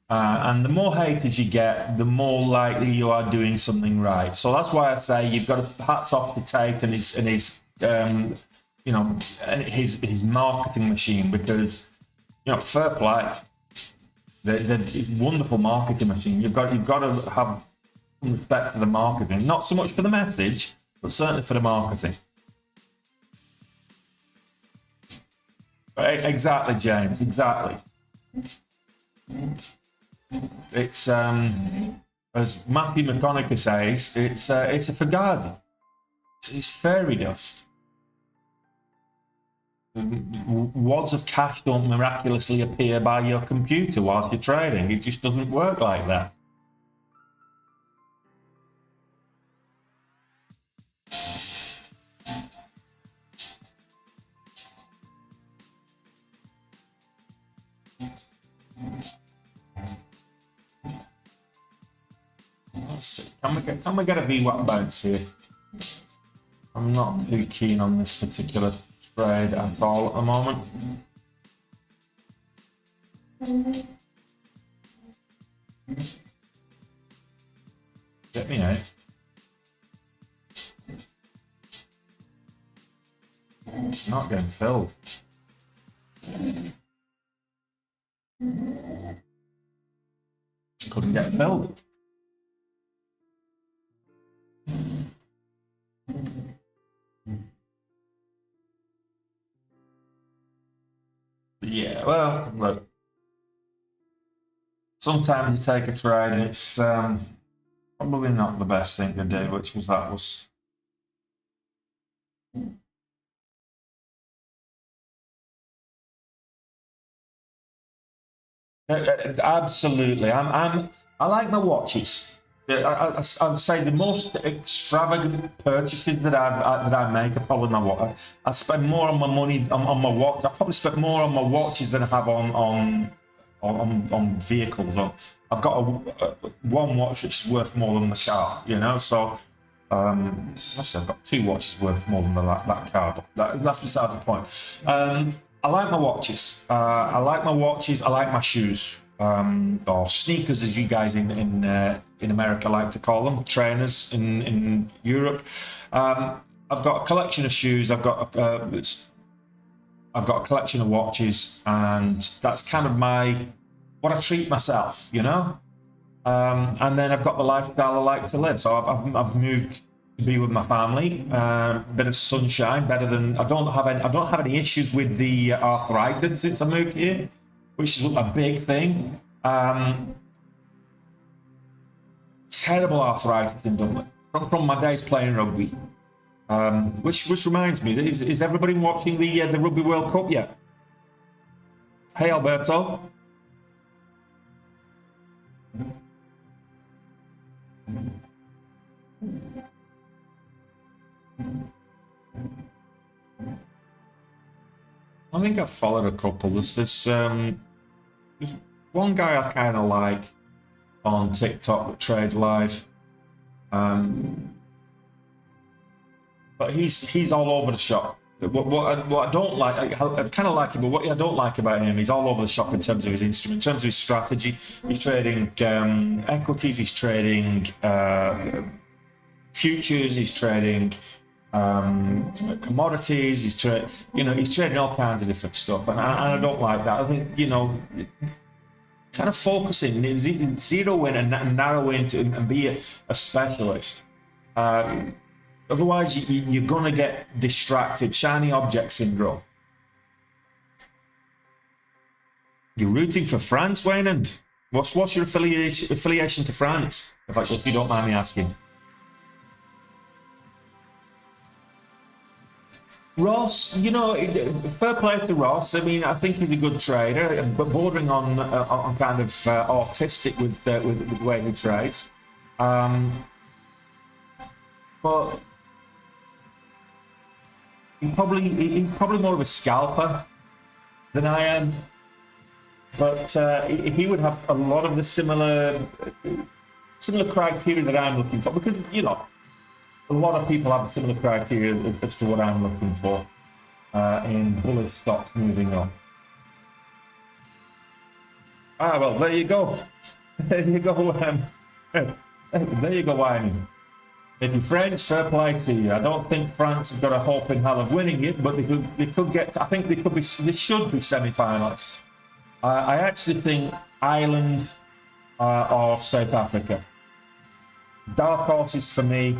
and the more haters you get, the more likely you are doing something right. So that's why I say you've got to hats off to Tate and his you know, his marketing machine, because, you know, fair play. It's a wonderful marketing machine. You've got to have respect for the marketing, not so much for the message, but certainly for the marketing. Exactly, James, exactly. It's as Matthew McConaughey says, it's a fugazi. It's fairy dust. Wads of cash don't miraculously appear by your computer whilst you're trading. It just doesn't work like that. Let's see. Can we get a VWAP bounce here? I'm not too keen on this particular trade at all at the moment. Get me out. It's not getting filled. Couldn't get filled. Yeah, well, look. Sometimes you take a trade and it's probably not the best thing to do, which was that was. Absolutely, I like my watches. I would say the most extravagant purchases that I make are probably my watch. I spend more on my money on my watch. I probably spent more on my watches than I have on on vehicles. I've got one watch which is worth more than the car, you know. So actually, I've got two watches worth more than that car, but that's besides the point. I like my watches. I like my shoes, or sneakers, as you guys in America like to call them, trainers in Europe. I've got a collection of shoes. I've got a collection of watches, and that's kind of what I treat myself, you know. And then I've got the lifestyle I like to live. So I've moved to be with my family. Bit of sunshine, better than I don't have any issues with the arthritis since I moved here, which is a big thing. Terrible arthritis in Dublin from my days playing rugby. Which reminds me, is everybody watching the Rugby World Cup yet? Hey, Alberto. I think I've followed a couple. There's one guy I kind of like on TikTok that trades live. But he's all over the shop. What I don't like, I kind of like him, but what I don't like about him, he's all over the shop in terms of his instrument, in terms of his strategy. He's trading equities, he's trading futures, he's trading commodities, he's trading all kinds of different stuff, and I don't like that. I think, you know, kind of focusing, zero in and narrow in and be a specialist. Otherwise, you're going to get distracted. Shiny object syndrome. You're rooting for France, Waynand? What's your affiliation to France? If you don't mind me asking. Ross, you know, fair play to Ross. I mean, I think he's a good trader, but bordering on kind of autistic with the way he trades. But he's probably more of a scalper than I am, but he would have a lot of the similar criteria that I'm looking for, because, you know, a lot of people have similar criteria as to what I'm looking for in bullish stocks moving on. Well, there you go. There you go. There you go, Wyman. If you're French, fair play to you. I don't think France have got a hope in hell of winning it, but they could get. I think they should be semi-finalists. I actually think Ireland or South Africa. Dark horses for me.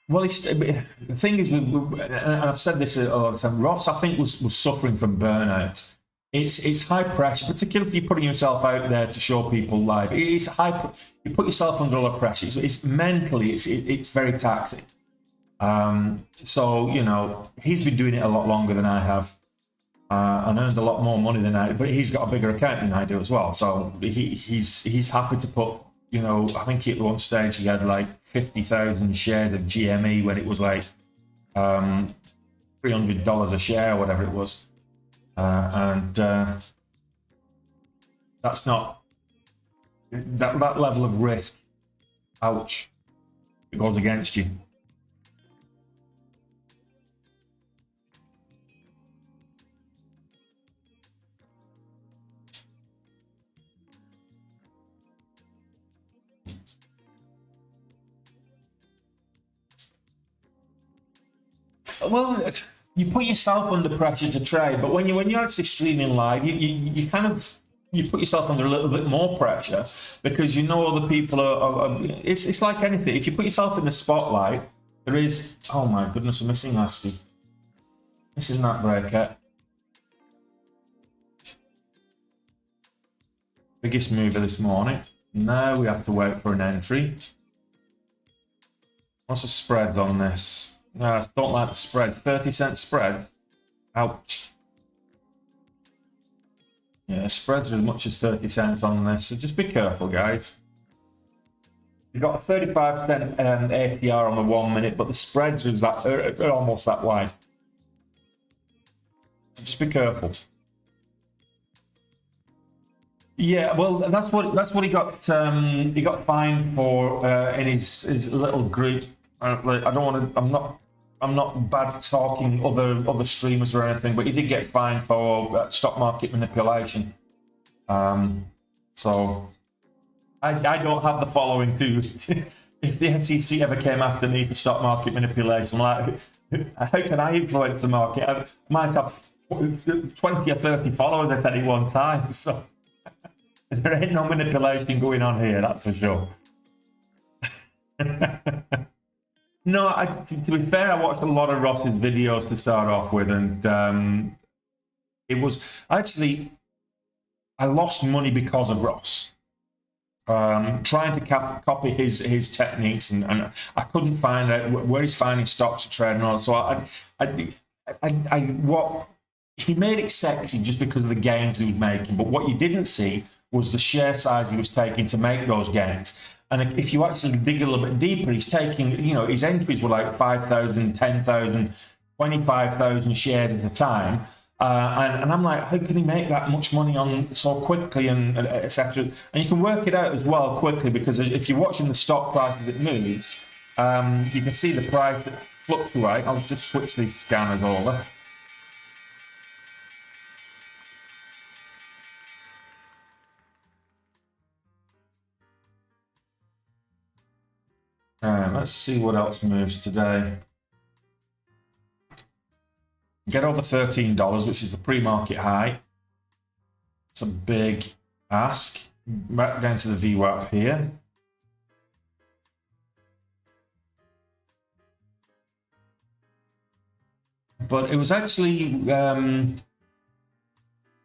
Well, the thing is, and I've said this a lot of time, Ross, I think, was suffering from burnout. It's high pressure, particularly if you're putting yourself out there to show people live. It's high. You put yourself under a lot of pressure. It's mentally, it's very taxing. So, you know, he's been doing it a lot longer than I have, and earned a lot more money than I. But he's got a bigger account than I do as well. So he's happy to put. You know, I think at one stage he had like 50,000 shares of GME when it was like $300 a share, or whatever it was. And that's not that level of risk. Ouch! It goes against you. Well, you put yourself under pressure to trade, but when you're actually streaming live, you kind of put yourself under a little bit more pressure, because you know other people are it's like anything. If you put yourself in the spotlight, there is, oh my goodness, we're missing Nasty. This is not breaker. Biggest mover this morning. Now we have to wait for an entry. What's the spread on this? No, I don't like the spread. 30-cent spread. Ouch. Yeah, spreads are as much as 30 cents on this, so just be careful, guys. You've got a 35% ATR on the 1 minute, but the spreads are almost that wide. So just be careful. Yeah, well, that's what he got. He got fined for in his little group. Like, I don't want to. I'm not bad talking other streamers or anything, but he did get fined for stock market manipulation. So I don't have the following to. If the SEC ever came after me for stock market manipulation, like how can I influence the market? I might have 20 or 30 followers at any one time, so. There ain't no manipulation going on here, that's for sure. No, to be fair, I watched a lot of Ross's videos to start off with, and it was actually, I lost money because of Ross. Trying to copy his techniques, and I couldn't find out where he's finding stocks to trade and all. So what he made it sexy just because of the gains he was making, but what you didn't see was the share size he was taking to make those gains. And if you actually dig a little bit deeper, he's taking, his entries were like 5,000, 10,000, 25,000 shares at a time. And I'm like, how can he make that much money on so quickly, and etc. And you can work it out as well quickly, because if you're watching the stock price as it moves, you can see the price that fluctuate. I'll just switch these scanners over. Let's see what else moves today. Get over $13, which is the pre-market high. It's a big ask. Back down to the VWAP here. But it was actually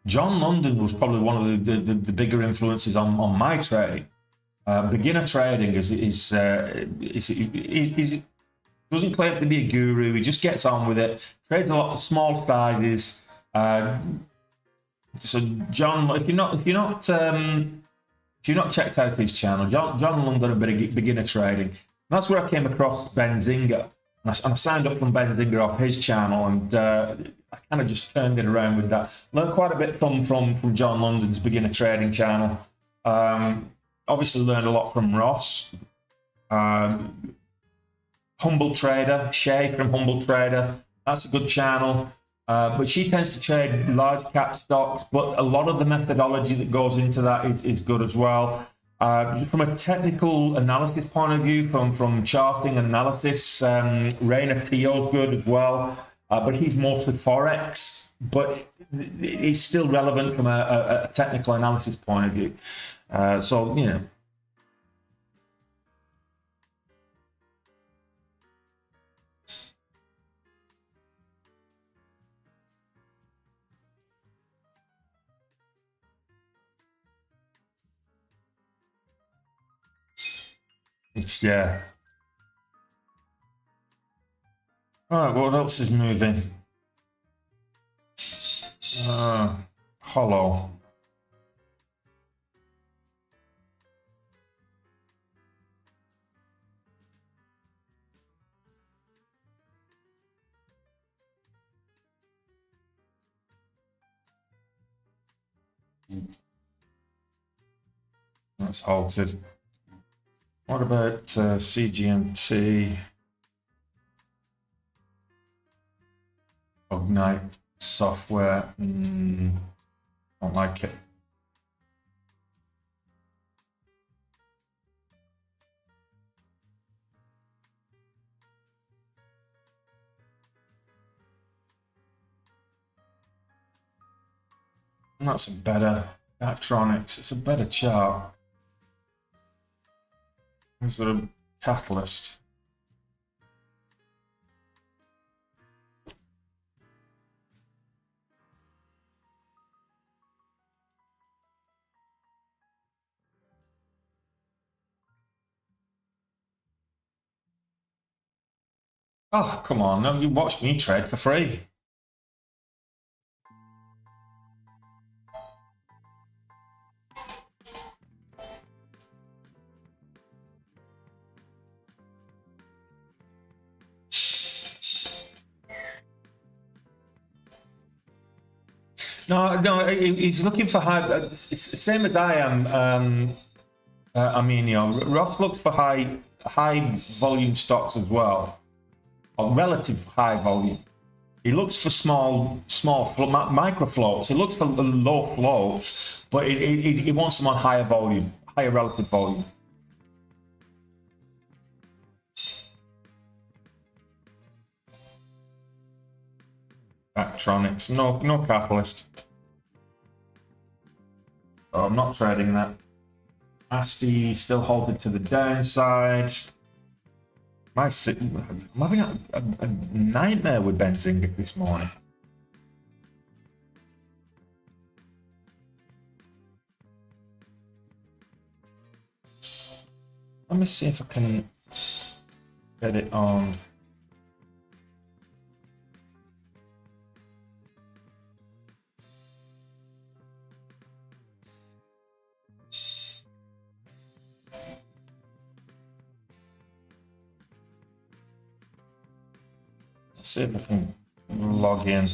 John London was probably one of the bigger influences on my trading. Beginner trading is doesn't claim to be a guru. He just gets on with it. Trades a lot of small sizes. So John, if you're not checked out his channel, John London, a bit of beginner trading. And that's where I came across Benzinga, and I signed up from Benzinga off his channel, and I kind of just turned it around with that. Learned quite a bit from John London's beginner trading channel. Obviously learned a lot from Ross. Humble Trader, Shay from Humble Trader, that's a good channel. But she tends to trade large cap stocks, but a lot of the methodology that goes into that is good as well. From a technical analysis point of view, from charting analysis, Rainer Teo's good as well, but he's mostly Forex, but he's still relevant from a technical analysis point of view. So, yeah. All right, what else is moving? Hollow. That's halted. What about CGMT? Cognite software. Don't like it. And that's a better electronics. It's a better chart. Is there a catalyst? Oh, come on. No, you watch me trade for free. No, he's looking for high. It's the same as I am. I mean, Ross looks for high volume stocks as well, or relative high volume. He looks for small micro floats. He looks for low floats, but he wants them on higher volume, higher relative volume. Electronics, no catalyst. Oh, I'm not trading that. ASTI still holding to the downside. I'm having a nightmare with Benzinga this morning. Let me see if I can get it on. Let's see if I can log in.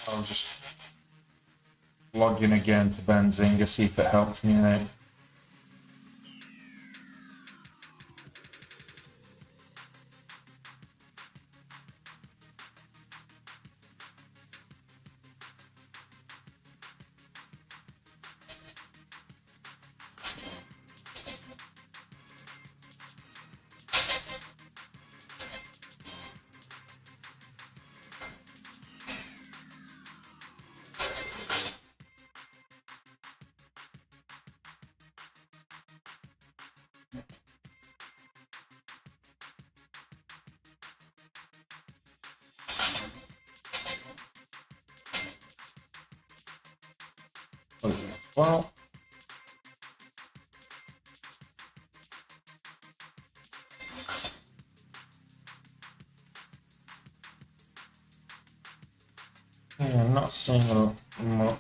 I'll just log in again to Benzinga, see if it helps me out. Well, yeah, I'm not seeing a much.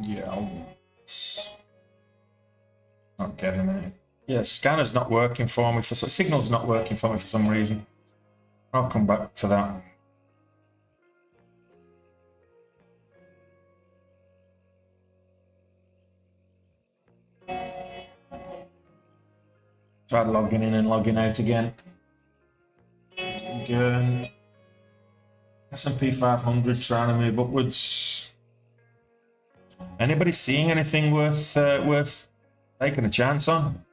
Yeah, not getting it. Yeah, scanner's not working for me. Signal's not working for me for some reason. I'll come back to that. Tried logging in and logging out again. Again. S&P 500 trying to move upwards. Anybody seeing anything worth taking a chance on?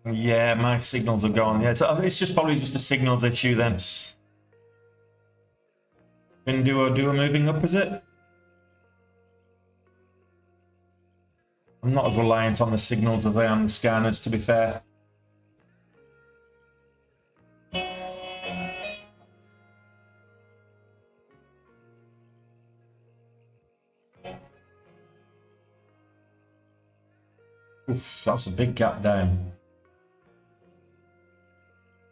Yeah, my signals are gone. Yeah, so it's just probably just a signals issue then. Can do a moving up, is it? I'm not as reliant on the signals as I am the scanners, to be fair. Oof, that's a big gap down.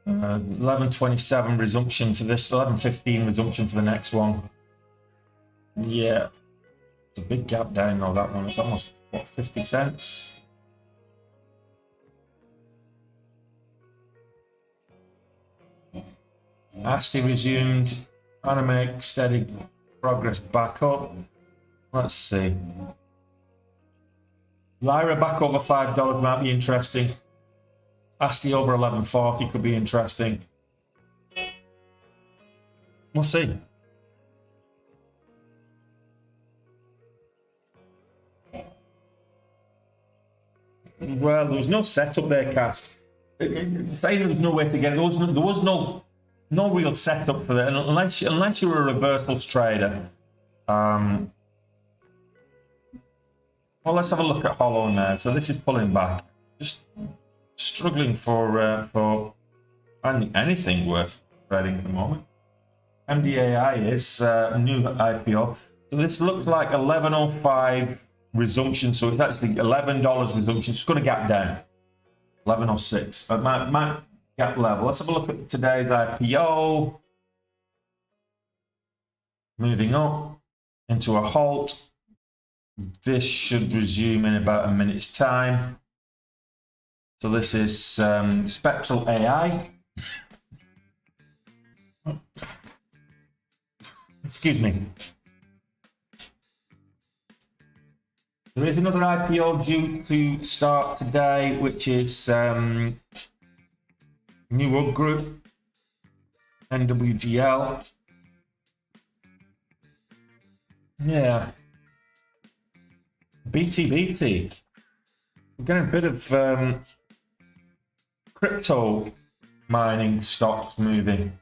11:27 resumption for this, 11:15 resumption for the next one. Yeah, it's a big gap down though, that one. It's almost, what, 50 cents? ASTI resumed, trying to make steady progress back up. Let's see. Lyra back over $5 might be interesting. ASTI over 11.40 could be interesting. We'll see. Well, there was no setup there, Cast. Say there was no way to get it. There was no real setup for that, unless you're a reversals trader. Well, let's have a look at Hollow now. So this is pulling back. Just struggling for finding anything worth trading at the moment. MDAI is a new IPO. So this looks like 11.05 resumption. So it's actually $11 resumption. It's going to gap down. 11.06. It might gap level. Let's have a look at today's IPO. Moving up into a halt. This should resume in about a minute's time. So this is Spectral AI. Excuse me. There is another IPO due to start today, which is New Ug Group, NWGL. Yeah. BTBT. We're getting a bit of crypto mining stocks moving.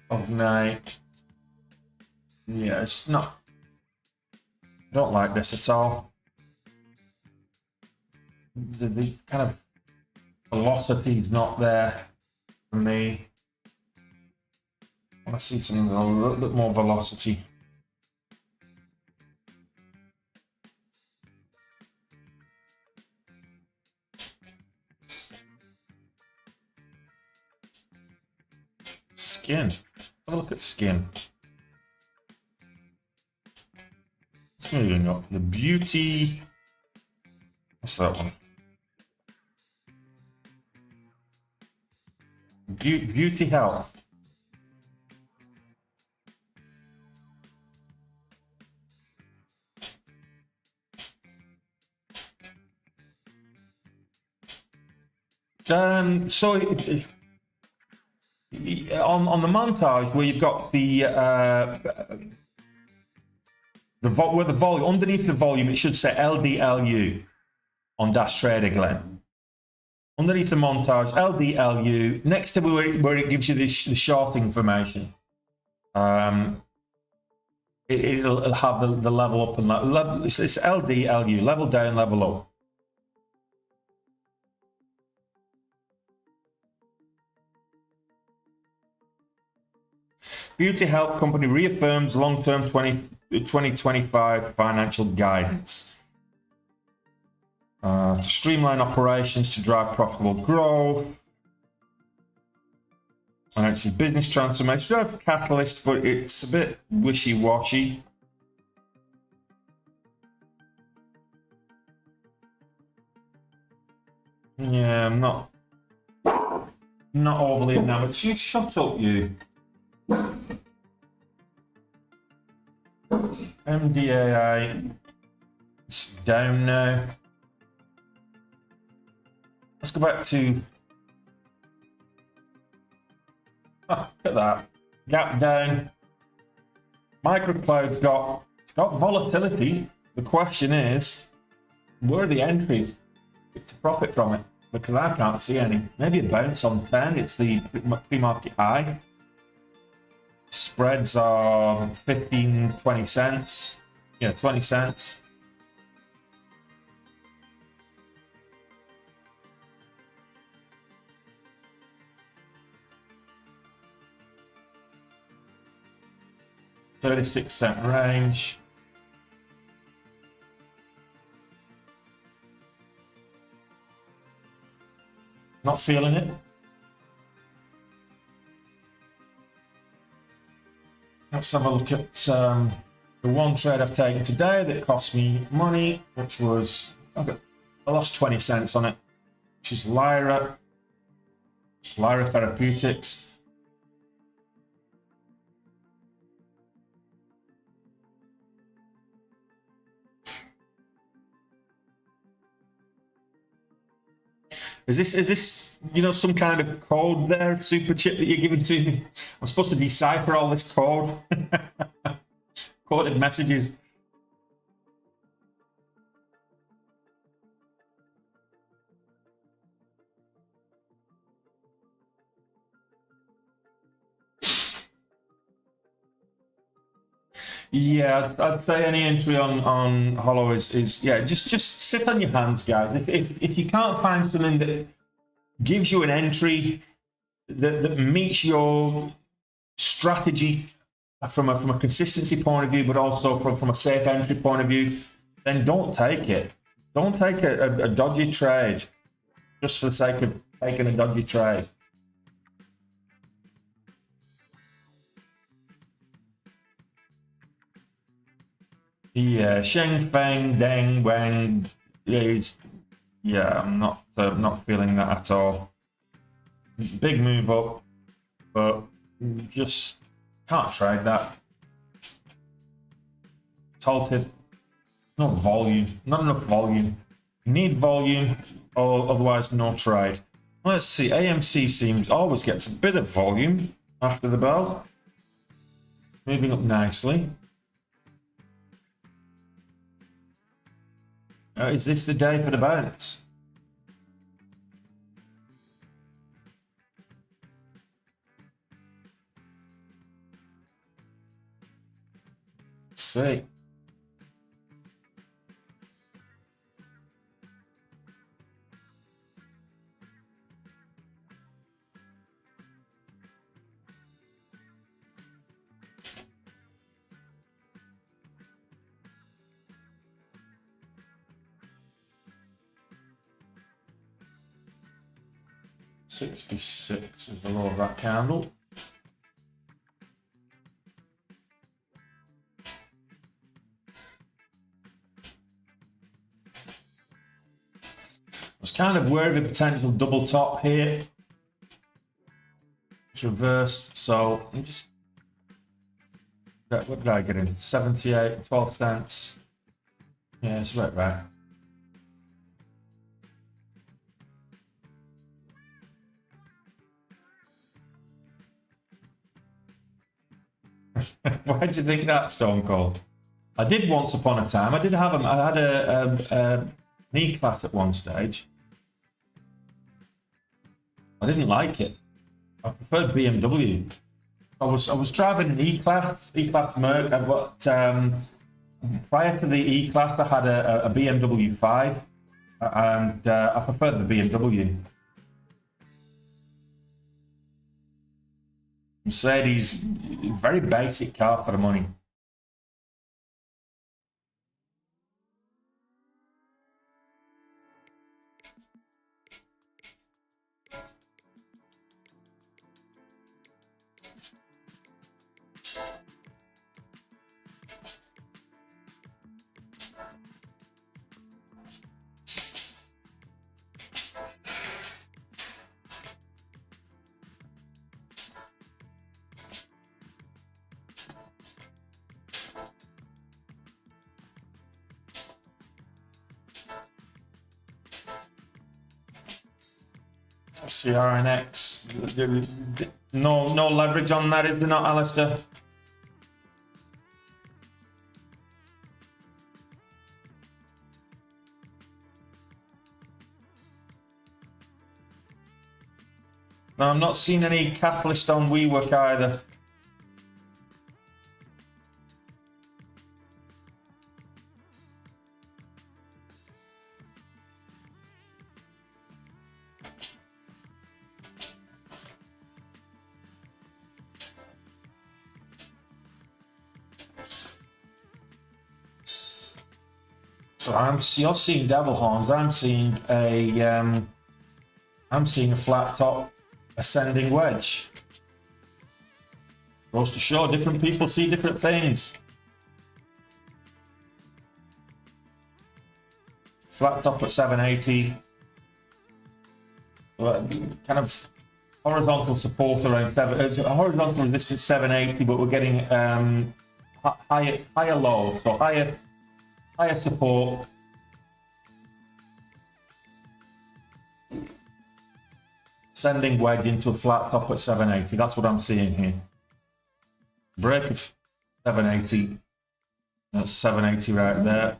Overnight. Yeah, it's not. I don't like this at all. The kind of velocity is not there for me. I want to see something with a little bit more velocity. Skin. Have a look at skin. It's moving up. The beauty. What's that one? Beauty health. So on the montage where you've got the volume underneath the volume, it should say LDLU on Dash Trader, Glenn. Underneath the montage, LDLU, next to where it gives you the short information, it'll have the level up and level. It's LDLU, level down, level up. Beauty Health Company reaffirms long-term 2025 financial guidance. To streamline operations to drive profitable growth. And it's a business transformation. We have a catalyst, but it's a bit wishy-washy. Yeah, I'm not overly enamored. You shut up, you. MDAI, it's down now. Let's go back to, look at that, gap down. Microcloud's got volatility. The question is, where are the entries to profit from it? because I can't see any. Maybe a bounce on 10. It's the pre-market high. Spreads are 15, 20 cents. Yeah, 20 cents. $0.36 range. Not feeling it. Let's have a look at the one trade I've taken today that cost me money, which was, I lost 20 cents on it, which is Lyra Therapeutics. Is this some kind of code there, super chip that you're giving to me? I'm supposed to decipher all this code. Coded messages. Yeah, I'd say any entry on Hollow is yeah, just sit on your hands, guys. If you can't find something that gives you an entry that meets your strategy from a consistency point of view, but also from a safe entry point of view, then don't take it. Don't take a dodgy trade just for the sake of taking a dodgy trade. Yeah, Sheng Feng Deng Wang is, yeah, I'm not feeling that at all. Big move up, but just can't trade that. It's halted. No volume, not enough volume. You need volume, or otherwise no trade. Let's see. AMC always gets a bit of volume after the bell. Moving up nicely. Is this the day for the bounce? Let's see. $66 is the low of that candle. I was kind of wary of a potential double top here. It's reversed, so I'm just, what did I get in? 78, 12 cents. Yeah, it's about right. Why do you think that, Stone Cold? I did once upon a time. I did have them. I had an E-Class at one stage. I didn't like it. I preferred BMW. I was driving an E-Class Merc, but prior to the E-Class, I had a BMW 5, and I preferred the BMW. Mercedes, very basic car for the money. CRNX, no leverage on that, is there not, Alistair? Now, I'm not seeing any catalyst on WeWork either. So you're seeing devil horns. I'm seeing a flat top ascending wedge. Goes to show different people see different things. Flat top at 780. Kind of horizontal support around horizontal resistance 780, but we're getting higher low, so higher support. Sending wedge into a flat top at 780. That's what I'm seeing here. Break of 780. That's 780 right there.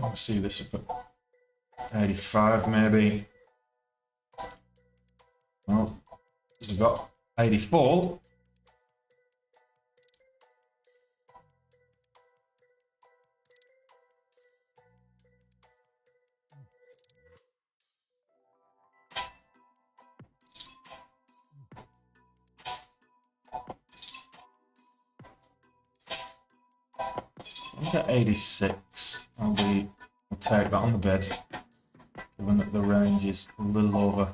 I'll see this up at 85 maybe. Well, we've got 84. Look at 86. I'll take that on the bid, given that the range is a little over.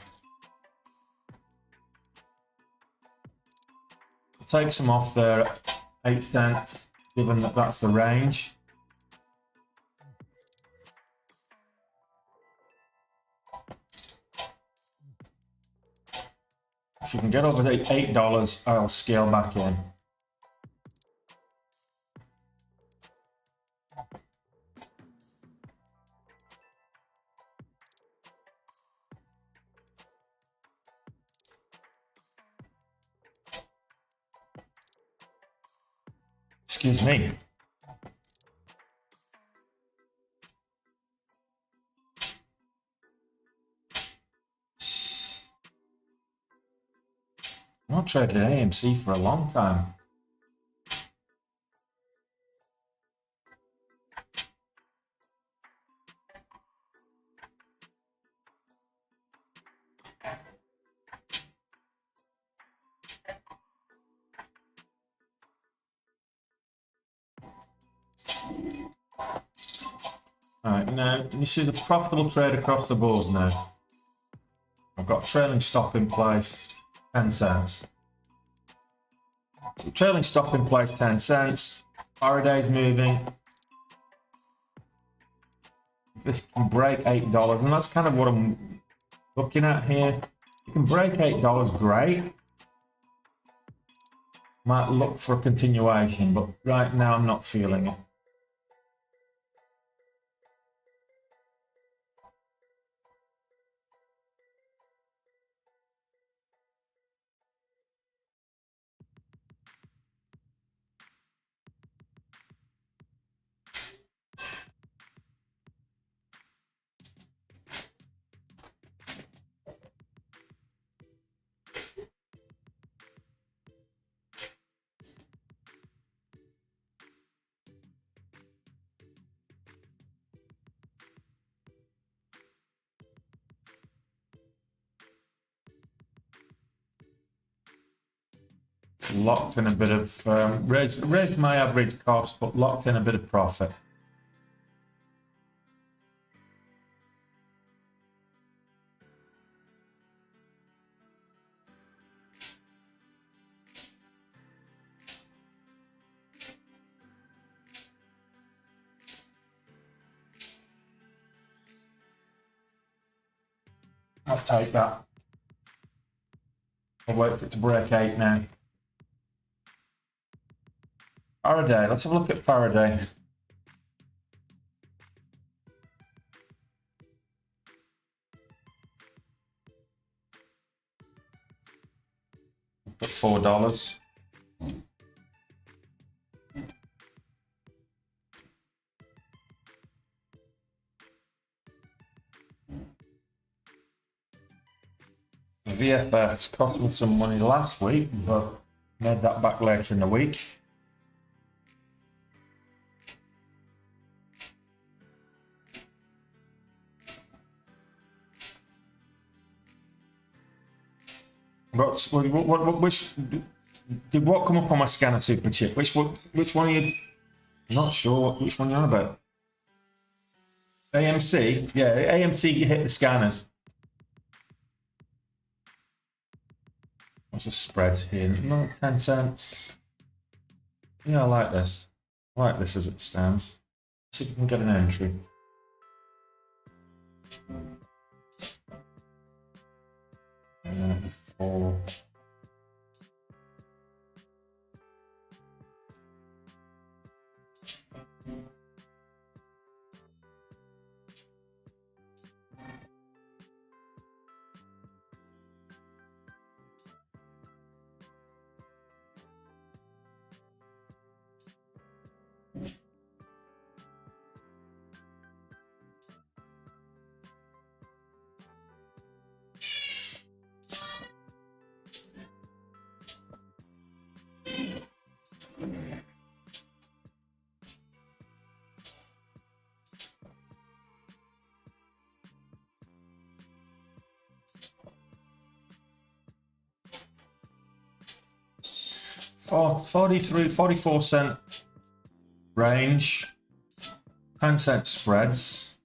I'll take some off there at 8 cents, given that that's the range. If you can get over $8, I'll scale back in. Excuse me. I've not traded AMC for a long time. Alright, now this is a profitable trade across the board now. I've got a trailing stop in place, 10 cents. So trailing stop in place, 10 cents. Faraday's moving. If this can break $8, and that's kind of what I'm looking at here. If you can break $8, great. Might look for a continuation, but right now I'm not feeling it. Locked in a bit of raised my average cost, but locked in a bit of profit. I'll take that. I'll wait for it to break 8 now. Faraday, let's have a look at Faraday. Put $4. VFX cost me some money last week, but made that back later in the week. But which did what come up on my scanner super chip? Which one are you? I'm not sure which one you're on about. AMC, yeah, AMC hit the scanners. What's the spreads here? No, 10 cents. Yeah, I like this. I like this as it stands. Let's see if we can get an entry. Four. $44 range, 10 cent spreads,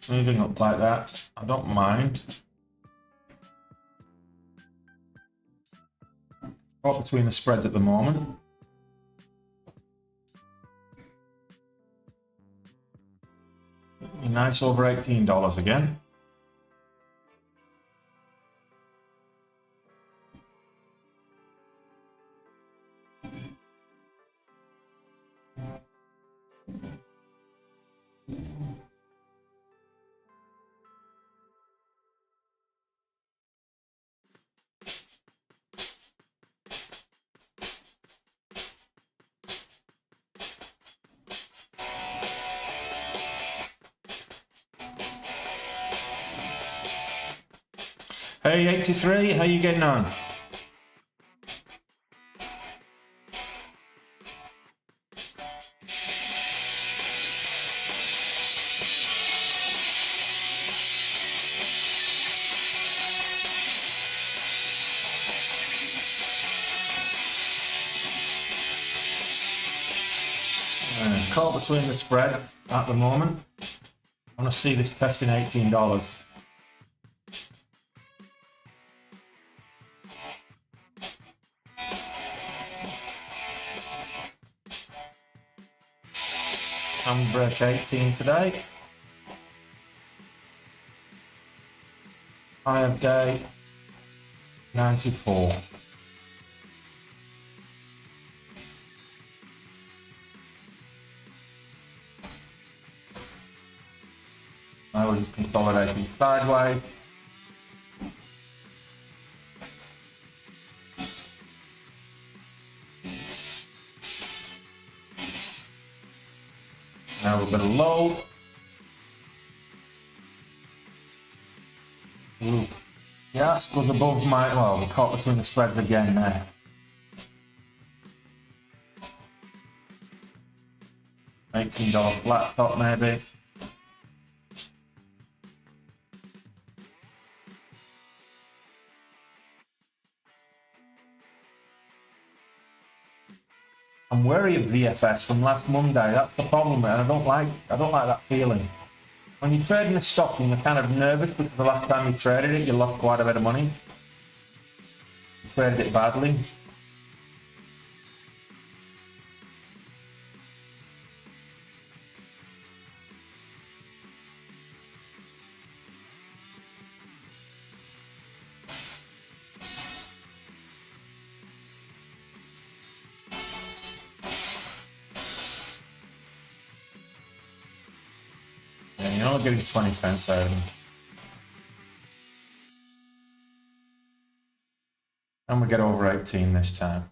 moving up like that. I don't mind. Caught between the spreads at the moment. Nice over $18 again. Hey 83, how you getting on? Caught between the spreads at the moment. I want to see this testing $18. And break 18 today. High of day 94. Now we're just consolidating sideways. Now we're going to load. Ooh. Yes, goes above my, well, we're caught between the spreads again there. $18 flat top maybe. I'm wary of VFS from last Monday. That's the problem, and I don't like that feeling. When you're trading a stock and you're kind of nervous because the last time you traded it, you lost quite a bit of money. You traded it badly. And you're only getting 20 cents out of them. And we get over 18 this time.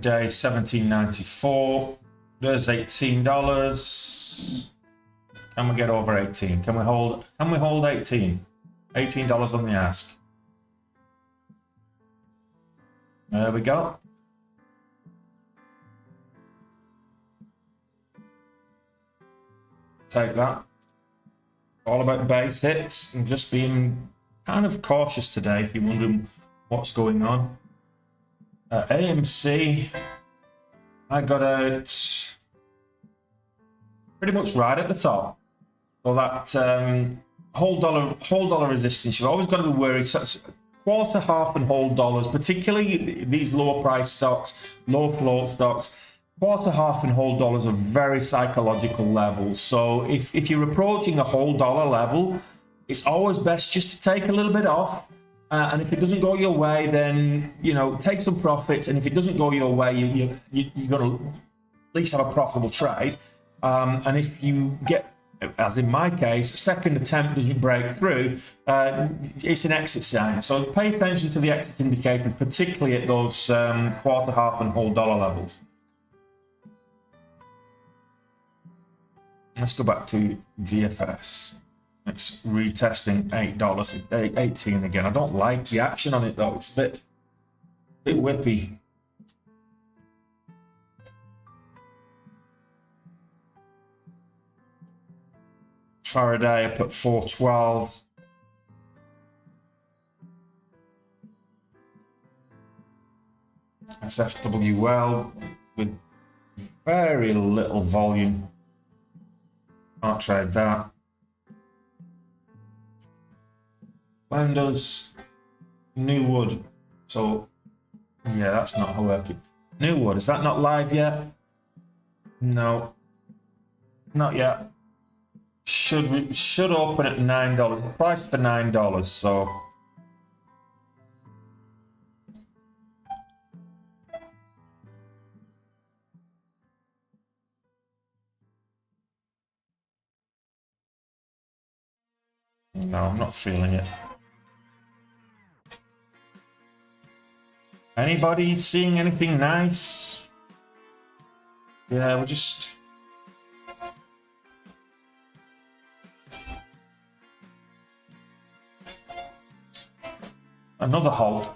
Day 1794. There's $18. Can we get over 18? Can we hold 18? $18 on the ask. There we go. Take that. All about base hits and just being kind of cautious today if you're wondering what's going on. AMC, I got out pretty much right at the top. So that whole dollar resistance, you've always got to be worried. So quarter, half, and whole dollars, particularly these lower price stocks, low float stocks. Quarter, half, and whole dollars are very psychological levels. So if you're approaching a whole dollar level, it's always best just to take a little bit off. And if it doesn't go your way, then, you know, take some profits. And if it doesn't go your way, you're going to at least have a profitable trade. And if you get, as in my case, second attempt doesn't break through, it's an exit sign. So pay attention to the exit indicator, particularly at those quarter, half, and whole dollar levels. Let's go back to VFS. It's retesting $8, 18 again. I don't like the action on it though. It's a bit whippy. Faraday up at 412. SFWL with very little volume. Can't trade that. When does New Wood? So yeah, that's not working. New Wood, is that not live yet? No, not yet. Should open at $9. Price for $9. So no, I'm not feeling it. Anybody seeing anything nice? Yeah, we're just... Another halt.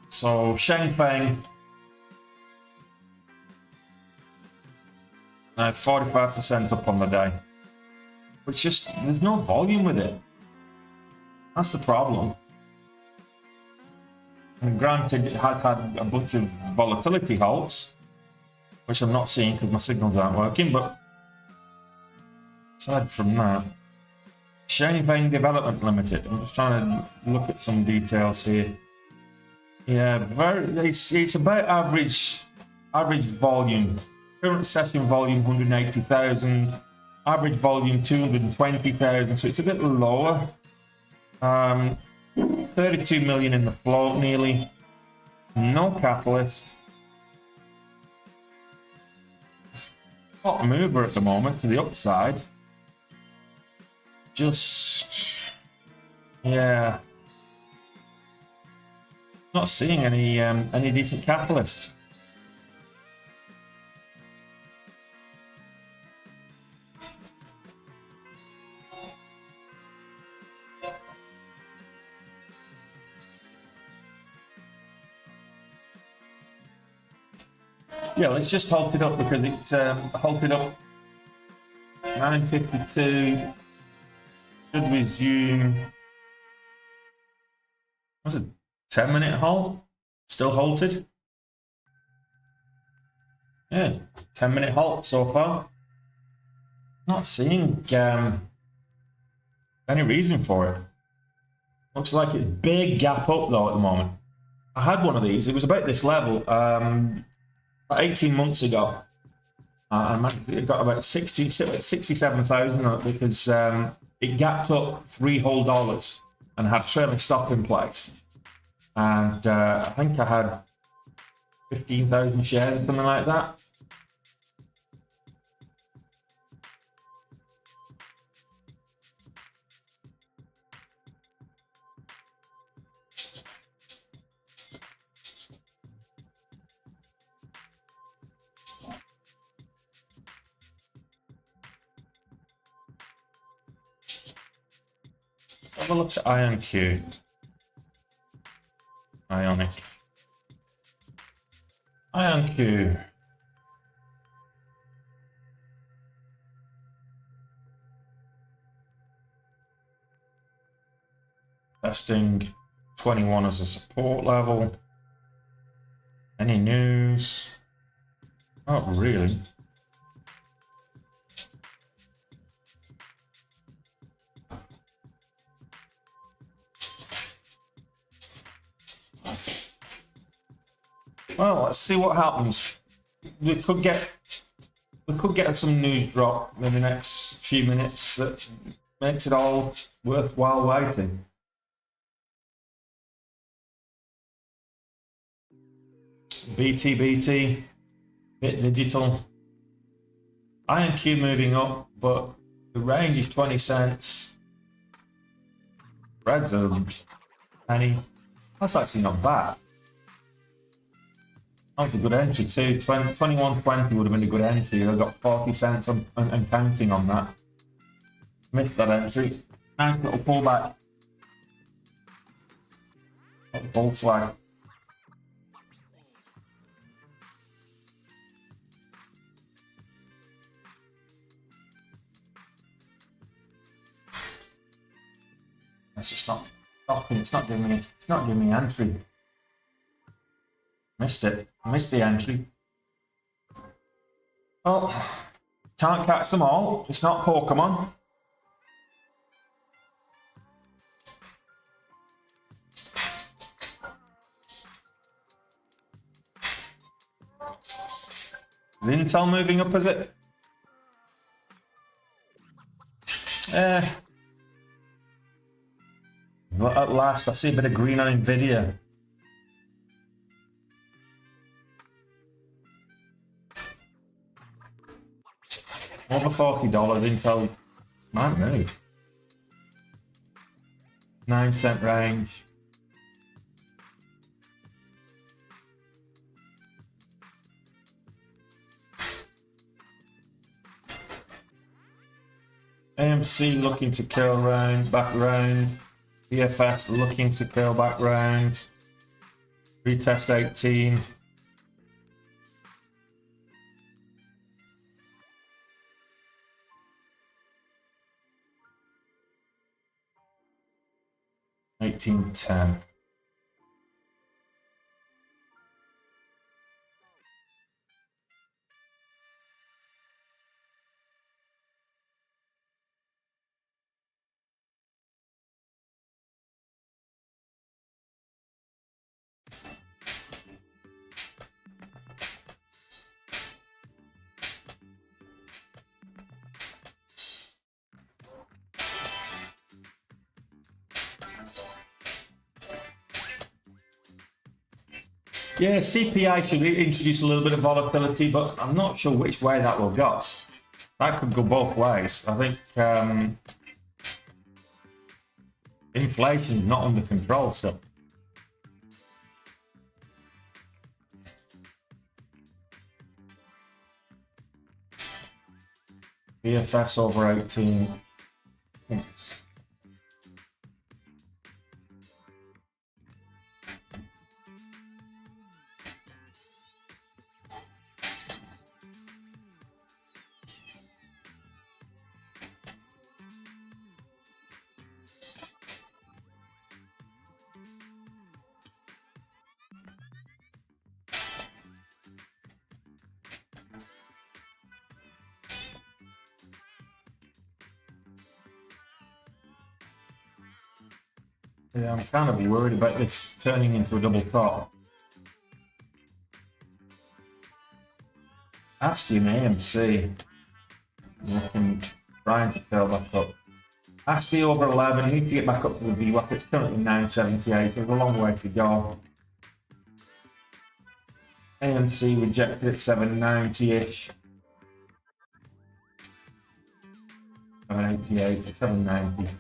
So Shengfeng. Now 45% up on the day. It's just, there's no volume with it. That's the problem. And granted, it has had a bunch of volatility halts, which I'm not seeing because my signals aren't working, but aside from that, Shengfeng Development Limited. I'm just trying to look at some details here. Yeah, it's about average volume. Current session volume 180,000, average volume 220,000, so it's a bit lower. 32 million in the float nearly. No catalyst. It's a hot mover at the moment to the upside. Just, yeah, not seeing any decent catalyst. Yeah, well, it's just halted up because it halted up 9:52. Should resume. Was it 10-minute halt? Still halted? Yeah, 10-minute halt so far. Not seeing any reason for it. Looks like a big gap up though at the moment. I had one of these. It was about this level about 18 months ago. It got about 67,000 because it gapped up 3 whole dollars and had trailing stop in place. And I think I had 15,000 shares, something like that. Have a look at IonQ. Ionic. IonQ. Testing 21 as a support level. Any news? Not really. Well, let's see what happens. We could get some news drop in the next few minutes that makes it all worthwhile waiting. BT, bit digital. IonQ moving up, but the range is 20 cents. Red zone, penny. That's actually not bad. That was a good entry too. 21.20 would have been a good entry. I got 40 cents and counting on that. Missed that entry. Nice little pullback. Bull flag. It's just not stopping. It's not giving me entry. Missed it. Missed the entry. Well, can't catch them all. It's not Pokemon. Is Intel moving up, is it? But at last, I see a bit of green on Nvidia. Over $40, Intel might move. 9-cent range. AMC looking to curl round, back round. BFS looking to curl back round. Retest 18. $18.10. Yeah, CPI should introduce a little bit of volatility, but I'm not sure which way that will go. That could go both ways. I think inflation is not under control still. BFS over 18. Yeah, I'm kind of worried about this turning into a double top. ASTI and AMC trying to curl back up. ASTI over 11, need to get back up to the VWAP. It's currently 978, so there's a long way to go. AMC rejected at 790-ish. 788 or 790.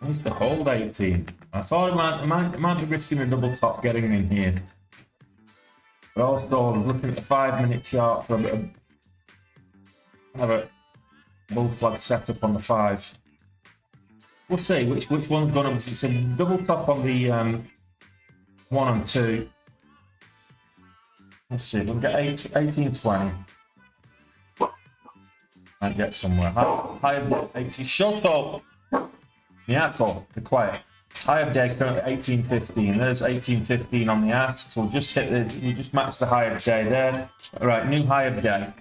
Managed to hold 18. I thought it might be risking a double top getting in here. But also, I was looking at the 5-minute chart for a bit of kind of a bull flag setup on the 5. We'll see which one's going to. It's a double top on the 1 and 2. Let's see. We'll get 18.20. Might get somewhere. High 80. Short up. Miyako, be quiet. High of day currently 18.15. There's 18.15 on the ask. So we'll just hit the. You just match the high of day there. All right, new high of day.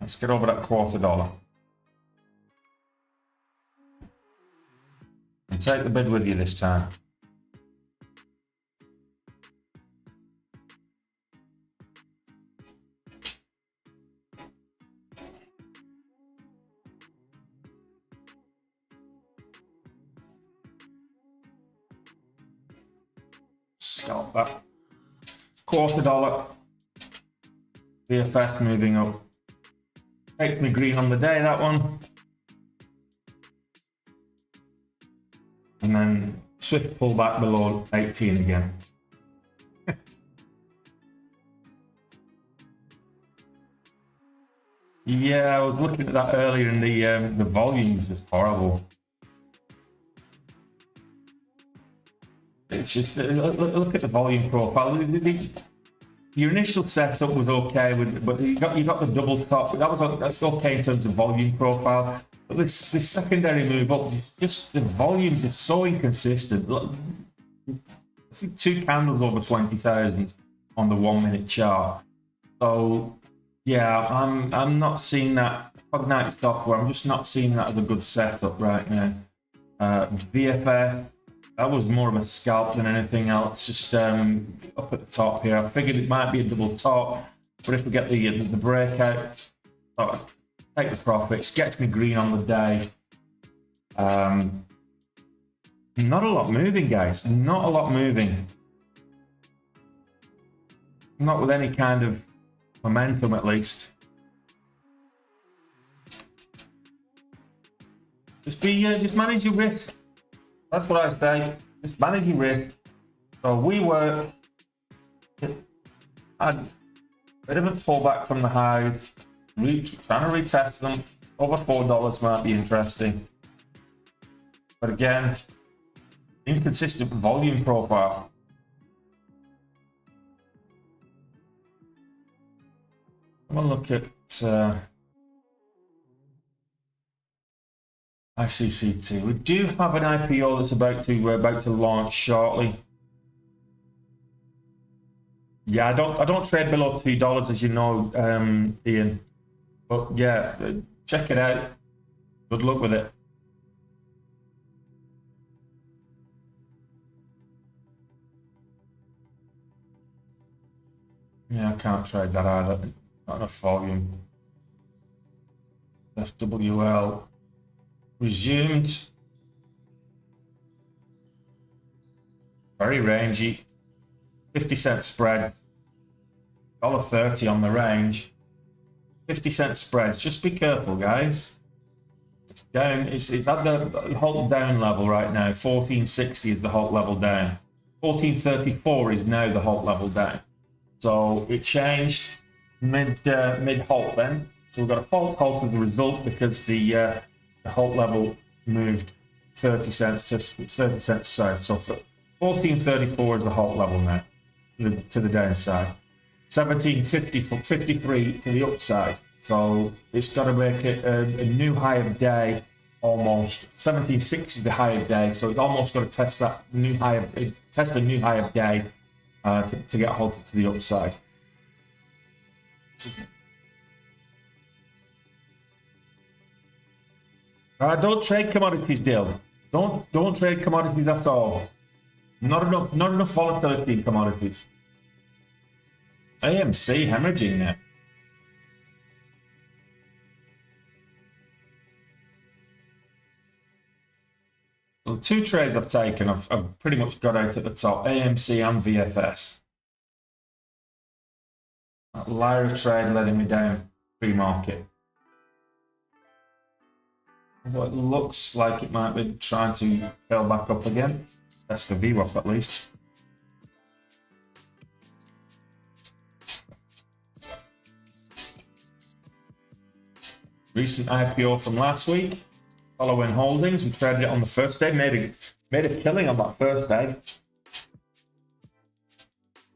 Let's get over that $0.25. And take the bid with you this time. Scalp that. $0.25. VFS moving up. Takes me green on the day, that one. And then swift pullback below 18 again. Yeah, I was looking at that earlier and the volume is just horrible. It's just, look at the volume profile. Your initial setup was okay, but you got the double top. That's okay in terms of volume profile. But this secondary move up, just the volumes are so inconsistent. I think 2 candles over 20,000 on the 1-minute chart. So yeah, I'm not seeing that. Cognite software, I'm just not seeing that as a good setup right now. VFS. That was more of a scalp than anything else, just up at the top here. I figured it might be a double top, but if we get the breakout, take the profits, gets me green on the day. Not a lot moving, guys, not a lot moving. Not with any kind of momentum, at least. Just manage your risk. That's what I say. Just manage your risk. So we were had a bit of a pullback from the highs, trying to retest them. Over $4 might be interesting. But again, inconsistent volume profile. I'm gonna look at ICCT. We do have an IPO that's about to launch shortly. Yeah, I don't trade below $2, as you know, Ian. But yeah, check it out. Good luck with it. Yeah, I can't trade that either. Not enough volume. FWL. Resumed. Very rangy. 50-cent spread. $1.30 on the range. 50-cent spreads. Just be careful, guys. It's down. It's at the halt down level right now. 1460 is the halt level down. 1434 is now the halt level down. So it changed mid halt then. So we've got a false halt as a result because the halt level moved 30 cents to 30 cents south. So 1434 is the halt level now to the downside. 1753 to the upside. So it's got to make it a new high of day almost. 1760 is the high of day. So it's almost got to test that new high of the new high of day to get halted to the upside. Don't trade commodities, Dale. Don't trade commodities at all. Not enough volatility in commodities. AMC hemorrhaging now. So the 2 trades I've taken, I've pretty much got out at the top. AMC and VFS. That Lyra trade letting me down pre-market. Although it looks like it might be trying to curl back up again. That's the VWAP at least. Recent IPO from last week. Following holdings, we traded it on the first day, made a killing on that first day.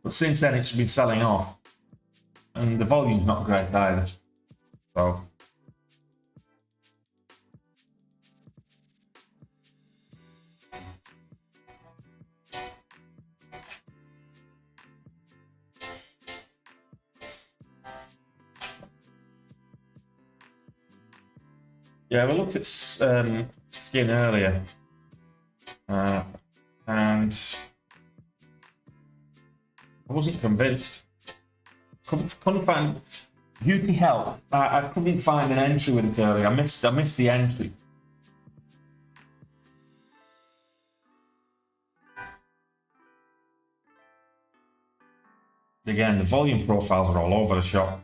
But since then it's been selling off. And the volume's not great either. So yeah, we looked at skin earlier, and I wasn't convinced. Couldn't find Beauty Health. I couldn't find an entry with it earlier. I missed the entry. Again, the volume profiles are all over the shop.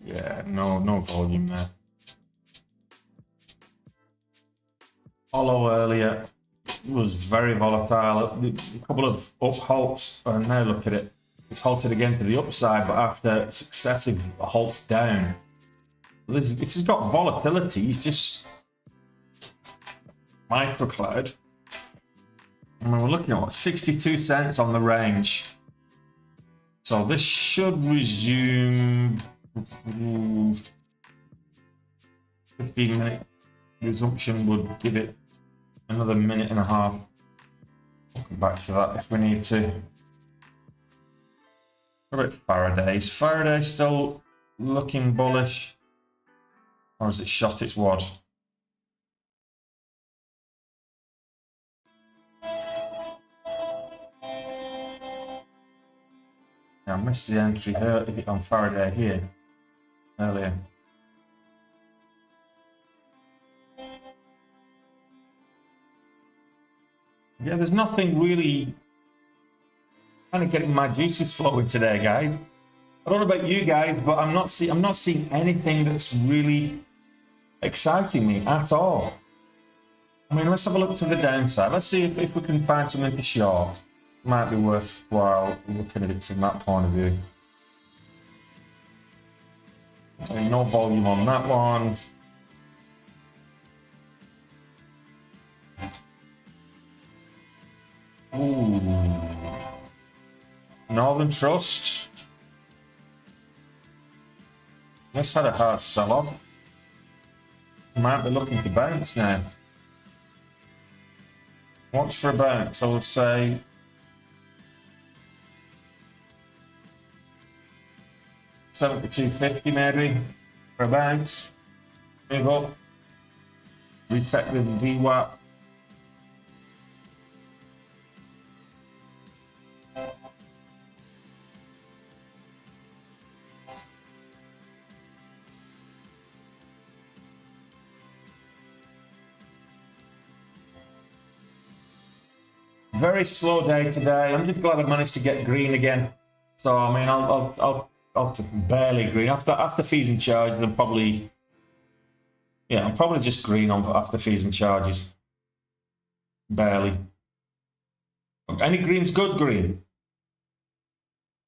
Yeah, no volume there. Hollow earlier was very volatile. A couple of up halts, and now look at it. It's halted again to the upside, but after successive halts down. This has got volatility. It's just microcloud. And we're looking at what, 62 cents on the range. So this should resume. 15-minute resumption would give it another minute and a half. We'll come back to that if we need to. What about Faraday? Is Faraday still looking bullish? Or has it shot its wad? I missed the entry here on Faraday here earlier. Yeah, there's nothing really kind of getting my juices flowing today, guys. I don't know about you guys, but I'm not seeing anything that's really exciting me at all. I mean, let's have a look to the downside. Let's see if we can find something to short. Might be worthwhile looking at it from that point of view. No volume on that one. Ooh. Northern Trust. This had a hard sell-off. Might be looking to bounce now. Watch for a bounce, I would say. $72.50 maybe for a bounce. Move up. Retake the VWAP. Very slow day today. I'm just glad I managed to get green again. So I mean, I'll barely green after fees and charges. I'm probably just green on after fees and charges. Barely. Any green's good green.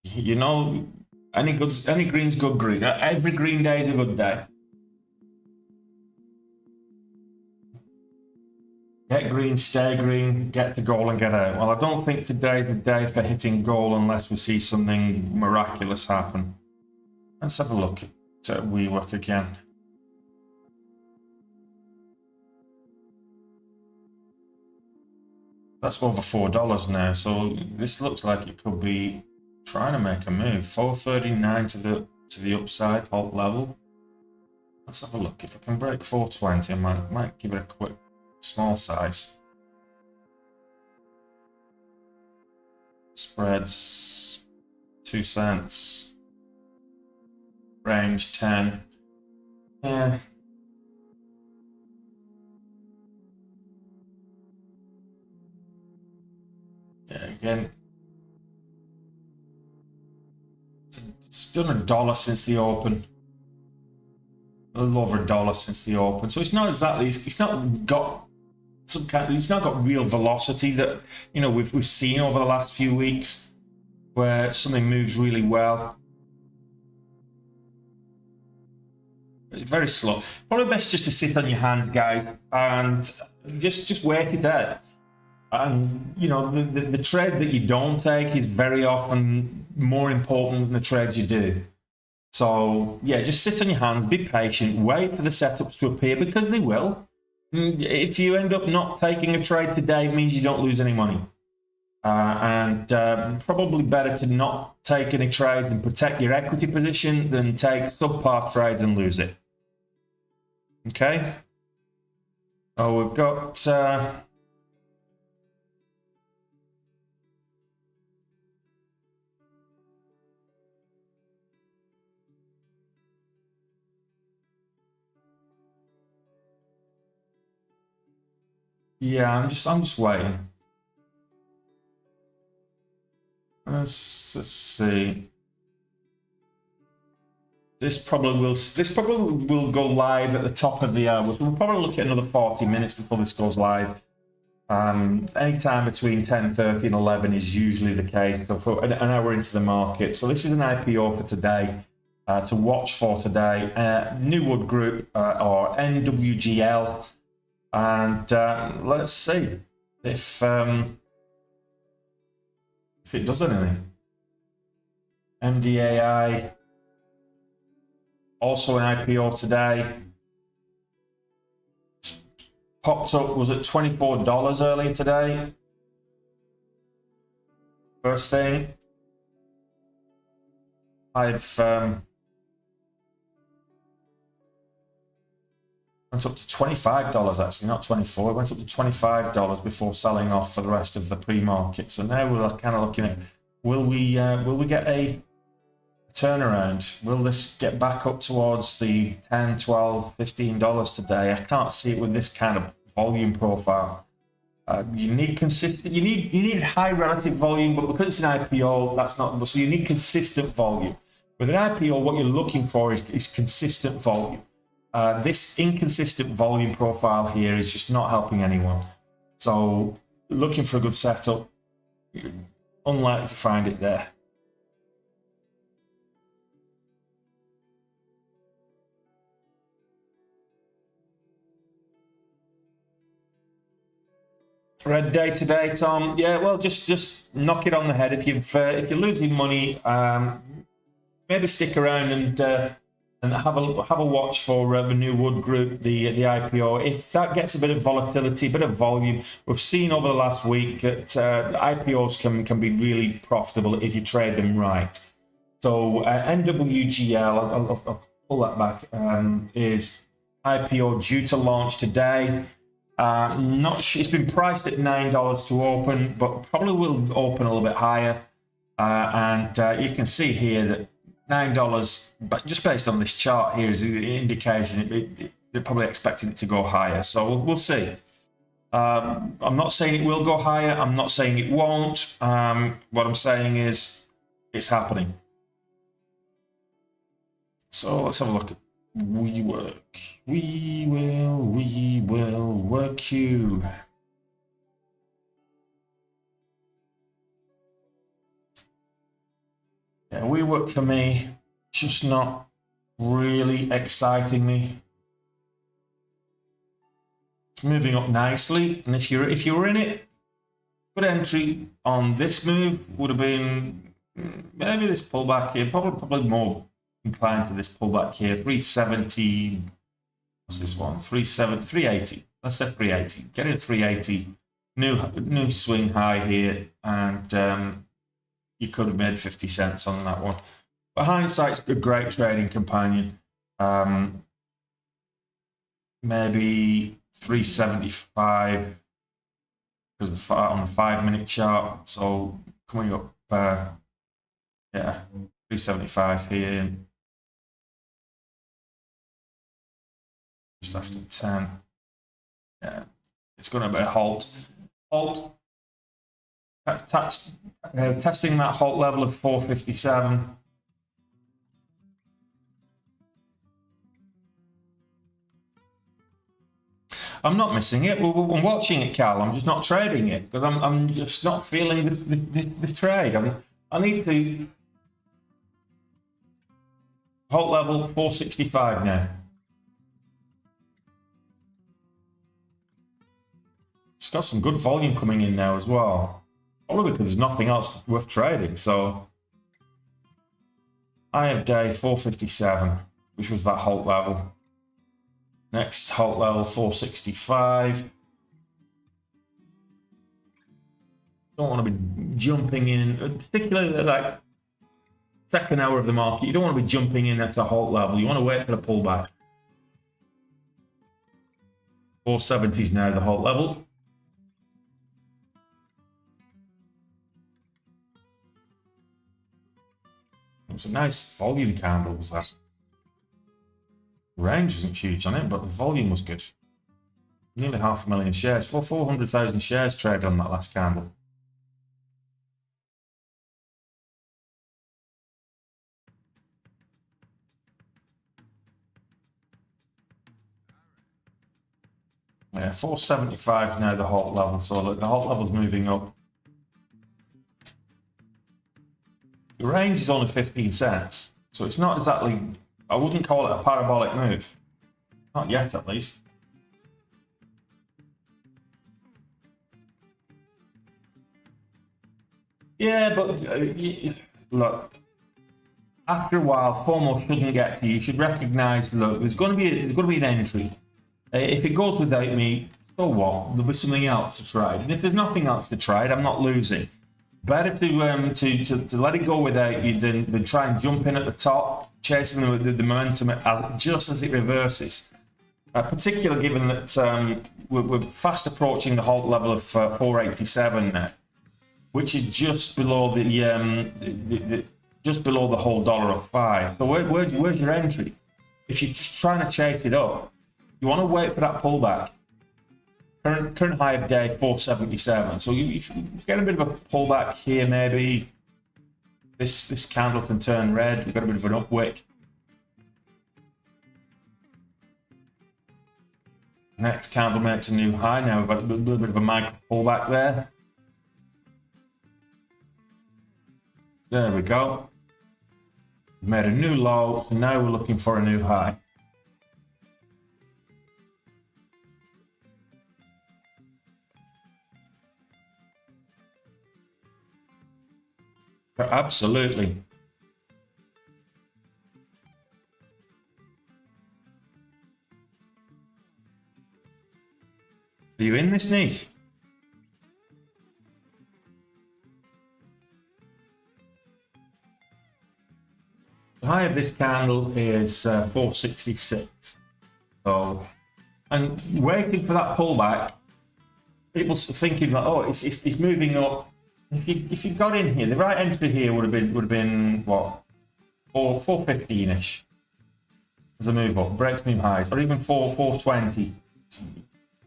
You know, any green's good green. Every green day is a good day. Get green, stay green, get to goal and get out. Well, I don't think today's the day for hitting goal unless we see something miraculous happen. Let's have a look at WeWork again. That's over $4 now, so this looks like it could be trying to make a move. 439 to the upside, halt level. Let's have a look. If I can break 420, I might give it a quick small size. Spreads 2 cents. Range 10. Yeah. Yeah, again. It's done $1 since the open. A little over $1 since the open. So it's not exactly, it's not got some kind, it's not got real velocity that, you know, we've seen over the last few weeks where something moves really well. Very slow. Probably best just to sit on your hands, guys, and just wait it out. And you know, the trade that you don't take is very often more important than the trades you do. So yeah, just sit on your hands, be patient, wait for the setups to appear, because they will. If you end up not taking a trade today, it means you don't lose any money. And probably better to not take any trades and protect your equity position than take subpar trades and lose it. Okay, so we've got yeah, I'm just waiting. Let's see. This probably will go live at the top of the hour. We'll probably look at another 40 minutes before this goes live. Anytime between 10:30 and 11 is usually the case. So for an hour into the market. So this is an IPO for today. To watch for today. New Wood Group or NWGL. And let's see if it does anything. MDAI, also an IPO today. Popped up, was at $24 earlier today. First thing. I've went up to $25 actually, not 24. It went up to $25 before selling off for the rest of the pre-market. So now we're kind of looking at, will we get a turnaround? Will this get back up towards the $10, $12, $15 today? I can't see it with this kind of volume profile. You need consistent. You need high relative volume, but because it's an IPO, that's not. So you need consistent volume. With an IPO, what you're looking for is consistent volume. This inconsistent volume profile here is just not helping anyone. So looking for a good setup, unlikely to find it there. Red day today, Tom. Yeah, well, just knock it on the head. If you're losing money, maybe stick around and have a watch for the New Wood Group, the IPO. If that gets a bit of volatility, a bit of volume, we've seen over the last week that IPOs can be really profitable if you trade them right. So NWGL, I'll pull that back, is IPO due to launch today. It's been priced at $9 to open, but probably will open a little bit higher. And you can see here that $9, but just based on this chart here is an indication they're probably expecting it to go higher. So we'll see. I'm not saying it will go higher. I'm not saying it won't. What I'm saying is it's happening. So let's have a look at WeWork. We will work you. Yeah, WeWork for me, just not really exciting me. It's moving up nicely, and if you were in it, good entry on this move would have been maybe this pullback here. Probably more inclined to this pullback here. 370. What's this one? 380. Let's say 380. Get in 380. New swing high here, and you could have made 50 cents on that one. But hindsight's a great trading companion. Maybe 375 because on the 5-minute chart. So coming up Yeah, 375 here. Just after 10. Yeah, it's going to be a halt. Halt. Testing that halt level of 457. I'm not missing it. I'm watching it, Carl. I'm just not trading it because I'm just not feeling the trade. I need to halt level 465 now. It's got some good volume coming in now as well. Probably because there's nothing else worth trading. So I have day 457, which was that halt level. Next halt level 465. Don't want to be jumping in, particularly like second hour of the market. You don't want to be jumping in at a halt level. You want to wait for the pullback. 470 is now the halt level. It's a nice volume candle, was that? Range wasn't huge on it, but the volume was good. Nearly 500,000 shares, 400,000 shares traded on that last candle. Yeah, 475 now the halt level, so the halt level's moving up. The range is only 15 cents, so it's not exactly, I wouldn't call it a parabolic move. Not yet, at least. Yeah, but look, after a while, FOMO shouldn't get to you. You should recognise, look, there's going to be an entry. If it goes without me, so what? There'll be something else to trade. And if there's nothing else to trade, I'm not losing. Better to let it go without you than try and jump in at the top, chasing the momentum just as it reverses. Particularly given that we're fast approaching the halt level of 487 now, which is just below just below the whole $1.05. So where's your entry? If you're just trying to chase it up, you want to wait for that pullback. Current high of day 477. So you get a bit of a pullback here, maybe. This candle can turn red. We've got a bit of an upwick. Next candle makes a new high. Now we've got a little bit of a micro pullback there. There we go. We've made a new low, so now we're looking for a new high. Absolutely. Are you in this, Neath? The high of this candle is 466. So, and waiting for that pullback, people thinking that, oh, it's moving up. If you got in here, the right entry here would have been what, 415-ish as a move up, breaks new highs, or even 420.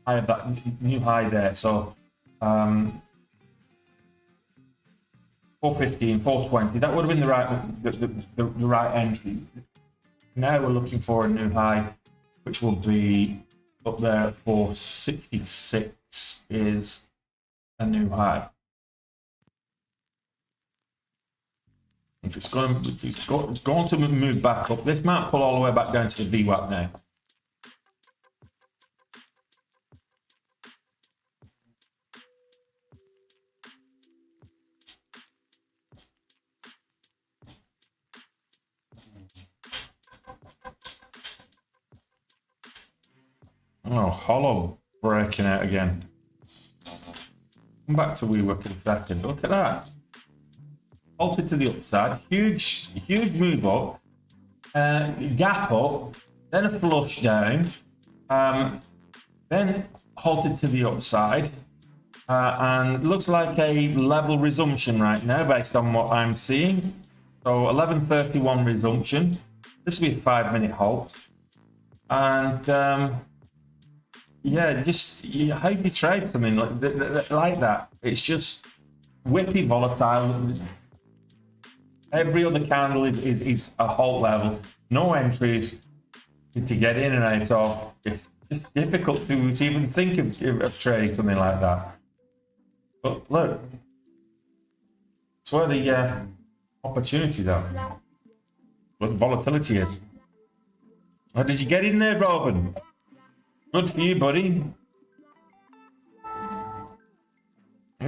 I have that new high there, so 415, 420. That would have been the right entry. Now we're looking for a new high, which will be up there. 466 is a new high. If it's going to move back up, this might pull all the way back down to the VWAP now. Oh, hollow breaking out again. Come back to WeWork in a second. Look at that. Halted to the upside, huge move up, gap up, then a flush down, then halted to the upside, and looks like a level resumption right now based on what I'm seeing. So 11:31 resumption. This will be a 5-minute halt. And yeah, just how do you trade something like that? It's just whippy volatile. Every other candle is a halt level. No entries to get in and out of. It's difficult to even think of trading something like that. But look, it's where the opportunities are, where the volatility is. Oh, did you get in there, Robin? Good for you, buddy.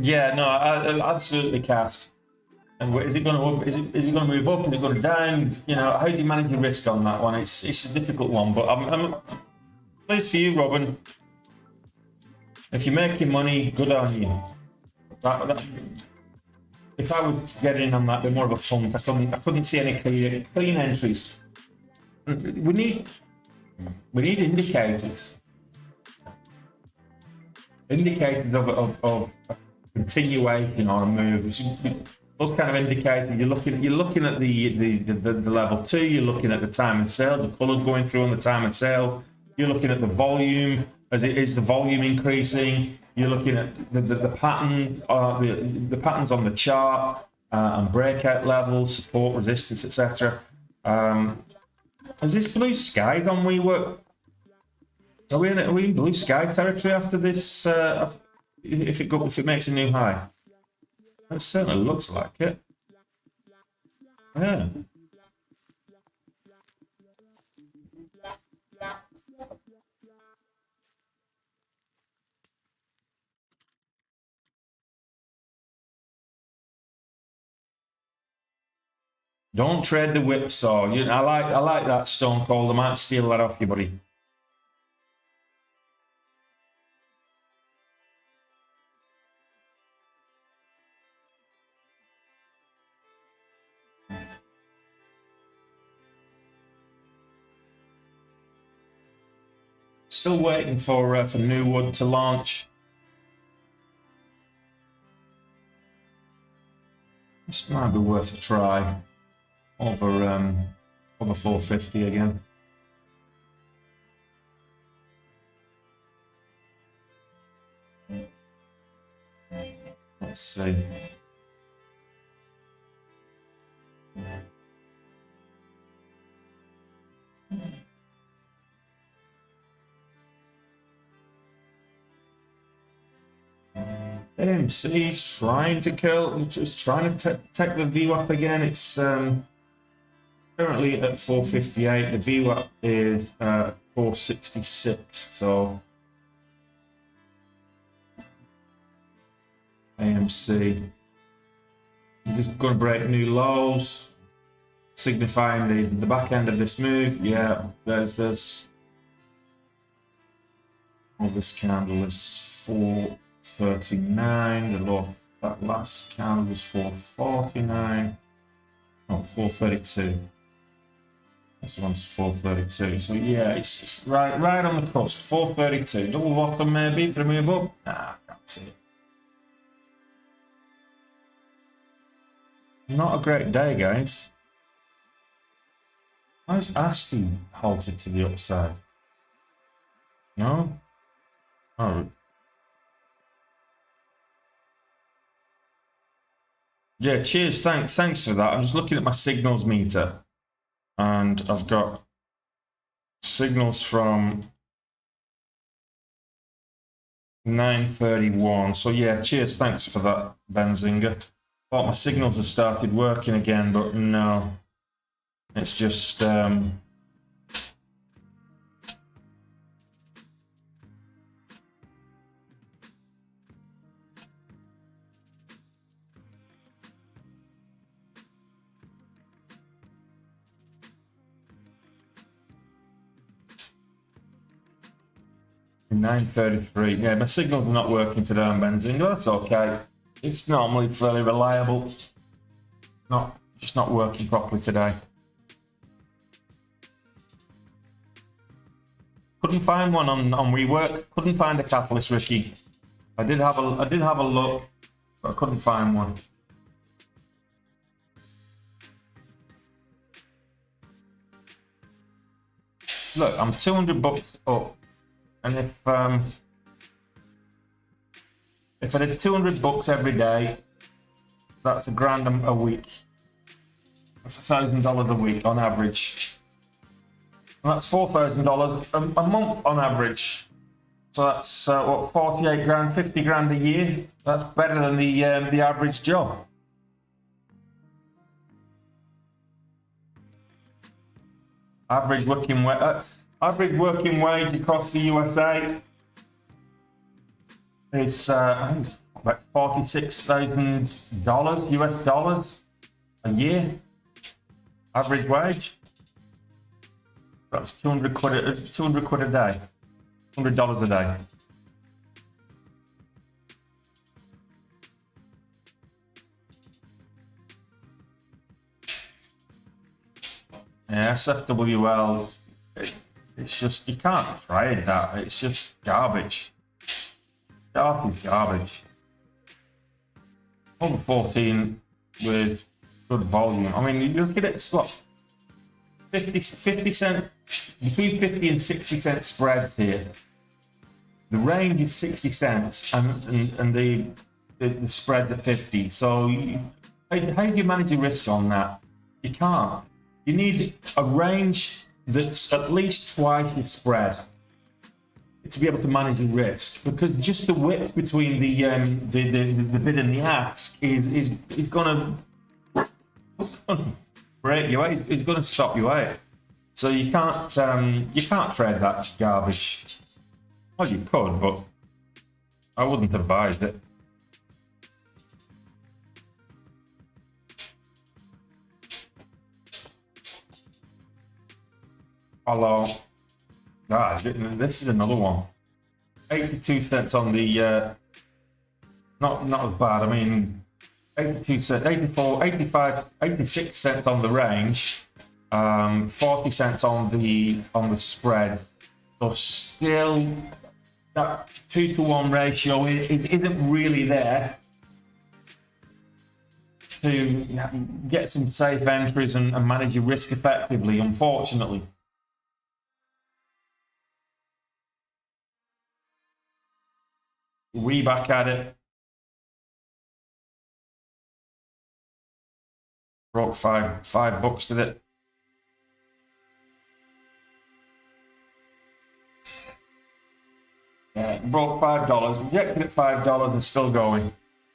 Yeah, no, I absolutely cast. And is it going to is it going to move up? Is it going down? You know, how do you manage your risk on that one? It's a difficult one, but I'm pleased for you, Robin. If you're making money, good on you. If I was getting in on that, bit more of a punt. I couldn't see any clean entries. We need indicators. Indicators of a continuation or a move. Those kind of indicators. You're looking at the level 2. You're looking at the time and sales. The colours going through on the time and sales. You're looking at the volume. Is the volume increasing? You're looking at the pattern, the patterns on the chart and breakout levels, support, resistance, etc. Is this blue skies on WeWork? Are we in blue sky territory after this? If it makes a new high, it certainly looks like it. Yeah. Don't trade the whipsaw. I like that, Stone Cold. I might steal that off you, buddy. Still waiting for Newwood to launch. This might be worth a try over 450 again. Let's see. AMC's trying to kill, just trying to take the VWAP again. It's currently at 458. The VWAP is 466. So AMC is just going to break new lows, signifying the back end of this move. Yeah, there's this. Oh, this candle is 439. The low of that last candle was 449. Oh, 432. This one's 432. So yeah, it's right on the cusp. 432. Double bottom maybe for a move up. Nah, I can't see it. Not a great day, guys. Why's Ashley halted to the upside? No? Oh. Yeah, cheers, thanks for that. I'm just looking at my signals meter, and I've got signals from 9:31. So yeah, cheers, thanks for that, Benzinger. Thought my signals have started working again, but no. It's just (9:33). Yeah, my signals are not working today on Benzinger. That's okay. It's normally fairly reliable. Just not working properly today. Couldn't find one on WeWork. Couldn't find a catalyst, Ricky. I did have a look, but I couldn't find one. look, I'm 200 bucks up, and if I did 200 bucks every day, that's $1,000 a week. That's $1,000 a week on average, and that's $4,000 a month on average. So that's what, 48 grand, 50 grand a year. That's better than the average job. Average working wage across the USA is I think it's about $46,000 US dollars a year. Average wage. That's 200 quid a day. $100 a day. Yeah, SFWL, it's just, you can't trade that. It's just garbage. That is garbage. Over 14 with good volume. I mean, you look at it, what, 50 cent, between 50 and 60 cent spreads here. The range is 60 cents and the spreads at 50. So how do you manage the risk on that? You can't. You need a range that's at least twice the spread to be able to manage the risk, because just the width between the bid and the ask is gonna break you out. It's gonna stop you out. So you can't trade that garbage. Well, you could, but I wouldn't advise it. Hello. Ah, this is another one. 82 cents on the not as bad. I mean, 82 cents, 84, 85, 86 cents on the range, 40 cents on the spread. So still, that 2-to-1 ratio isn't really there to get some safe entries and manage your risk effectively, unfortunately. We back at it. Broke five bucks with it. Yeah, broke $5, rejected at $5 and still going.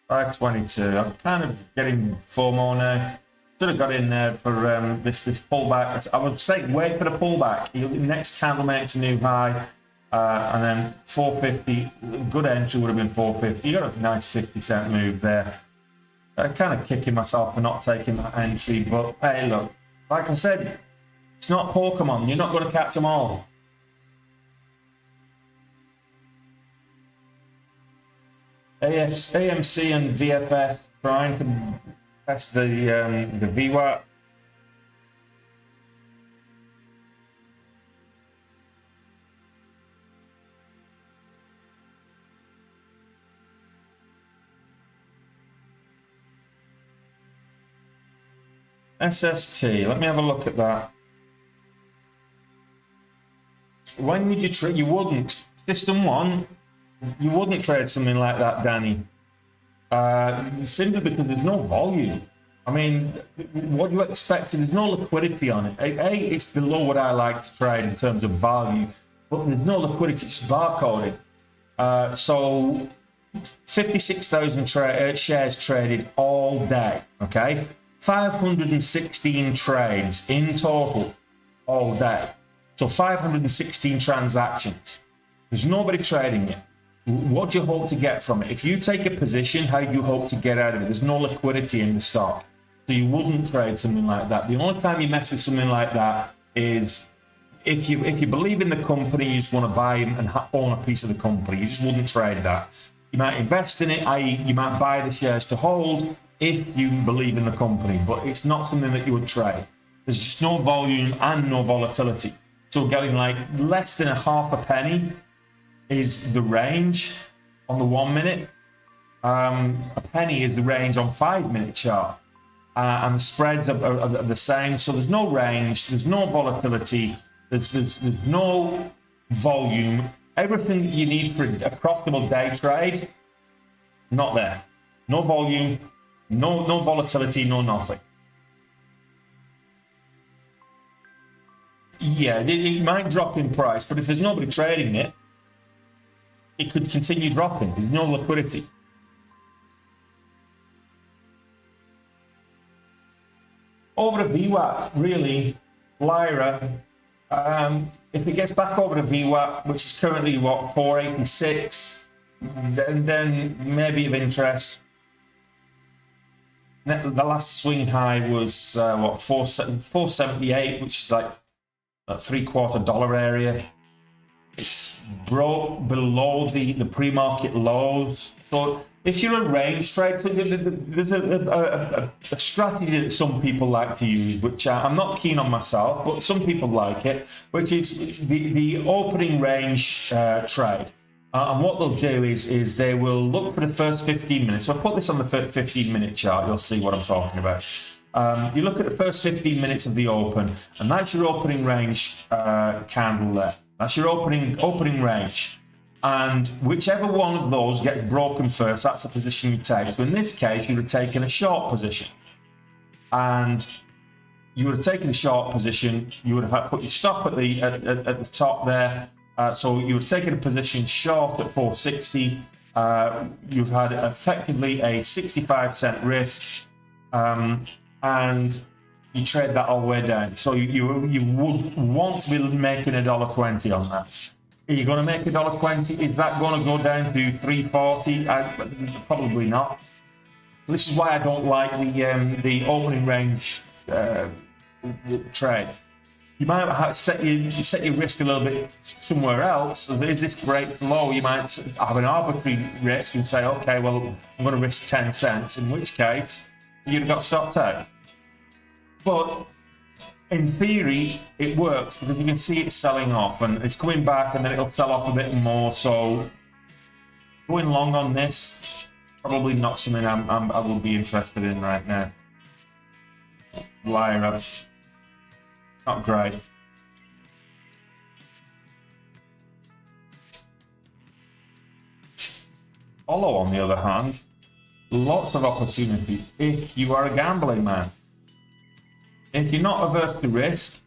522. I'm kind of getting FOMO now. Should have got in there for this pullback. I would say wait for the pullback. The next candle makes a new high, and then 450. Good entry would have been 450. You got a nice 50-cent move there. Kind of kicking myself for not taking that entry, but hey, look, like I said, it's not Pokemon. You're not going to catch them all. AMC and VFS trying to test the VWAP. SST, let me have a look at that. When would you trade? You wouldn't. System 1, you wouldn't trade something like that, Danny. Simply because there's no volume. I mean, what do you expect? There's no liquidity on it. A, it's below what I like to trade in terms of value, but there's no liquidity, it's barcoding. So 56,000 shares traded all day, okay? 516 trades in total all day. So 516 transactions. There's nobody trading it. What do you hope to get from it? If you take a position, how do you hope to get out of it? There's no liquidity in the stock. So you wouldn't trade something like that. The only time you mess with something like that is if you believe in the company, you just want to buy and own a piece of the company. You just wouldn't trade that. You might invest in it, i.e. you might buy the shares to hold if you believe in the company, but it's not something that you would trade. There's just no volume and no volatility. So getting like less than a half a penny is the range on the 1 minute. A penny is the range on 5 minute chart. And the spreads are the same. So there's no range, there's no volatility, There's no volume. Everything that you need for a profitable day trade, not there. No volume, no volatility, no nothing. Yeah, it might drop in price, but if there's nobody trading it, it could continue dropping. There's no liquidity. Over the VWAP, really, Lyra, if it gets back over the VWAP, which is currently, what, 486, then maybe of interest. The last swing high was, what, 478, which is like a $0.75 area. It's broke below the pre-market lows. So if you're a range trade, so there's a strategy that some people like to use, which I'm not keen on myself, but some people like it, which is the opening range trade. And what they'll do is they will look for the first 15 minutes. So I'll put this on the 15-minute chart. You'll see what I'm talking about. You look at the first 15 minutes of the open, and that's your opening range candle there. That's your opening range. And whichever one of those gets broken first, that's the position you take. So in this case, you would have taken a short position. And you would have taken a short position, you would have put your stop at the top there. So you would have taken a position short at 460. You've had effectively a 65-cent risk. And you trade that all the way down. So you would want to be making $1.20 on that. Are you going to make $1.20? Is that going to go down to 340? Probably not. So this is why I don't like the opening range trade. You might have set your risk a little bit somewhere else. So if this breaks low, you might have an arbitrary risk and say, okay, well, I'm going to risk 10 cents, in which case you'd have got stopped out. But in theory, it works because you can see it selling off and it's coming back and then it'll sell off a bit more. So going long on this, probably not something I will be interested in right now. Lyra, not great. Olo, on the other hand, lots of opportunity if you are a gambling man. If you're not averse to risk,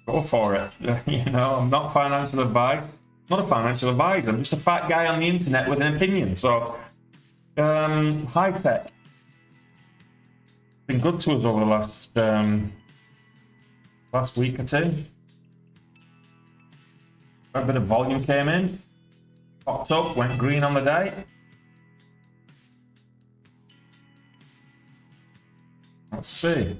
go for it. You know, I'm not financial advice. I'm not a financial advisor. I'm just a fat guy on the internet with an opinion. So, high tech. Been good to us over the last week or two. A bit of volume came in, popped up, went green on the day. Let's see.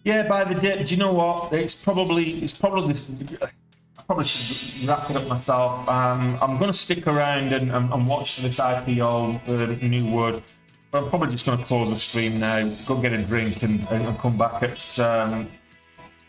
Yeah, by the dip, do you know what? It's probably this. I probably should wrap it up myself. I'm going to stick around and watch this IPO, New Wood. But I'm probably just going to close the stream now, go get a drink, and come back at.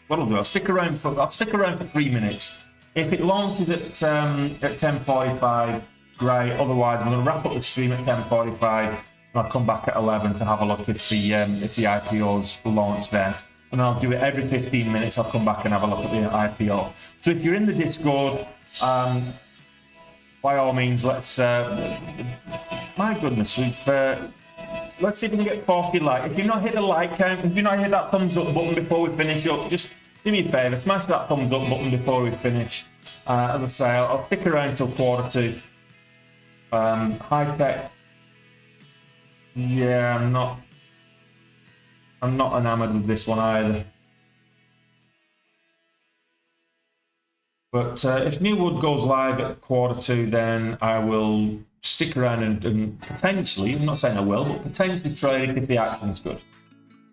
What I'll do, I'll stick around for 3 minutes. If it launches at 10:45, great. Otherwise, I'm going to wrap up the stream at 10:45, and I'll come back at 11 to have a look if the IPO's launched then. And I'll do it every 15 minutes. I'll come back and have a look at the IPO. So if you're in the Discord, by all means, let's. My goodness, let's see if we can get 40 likes. If you've not hit the like count, if you've not hit that thumbs up button before we finish up, just do me a favour, smash that thumbs up button before we finish. As I say, I'll stick around till 1:45. High tech. Yeah, I'm not enamoured with this one either. But if New Wood goes live at 1:45, then I will stick around and potentially, I'm not saying I will, but potentially trade it if the action's good.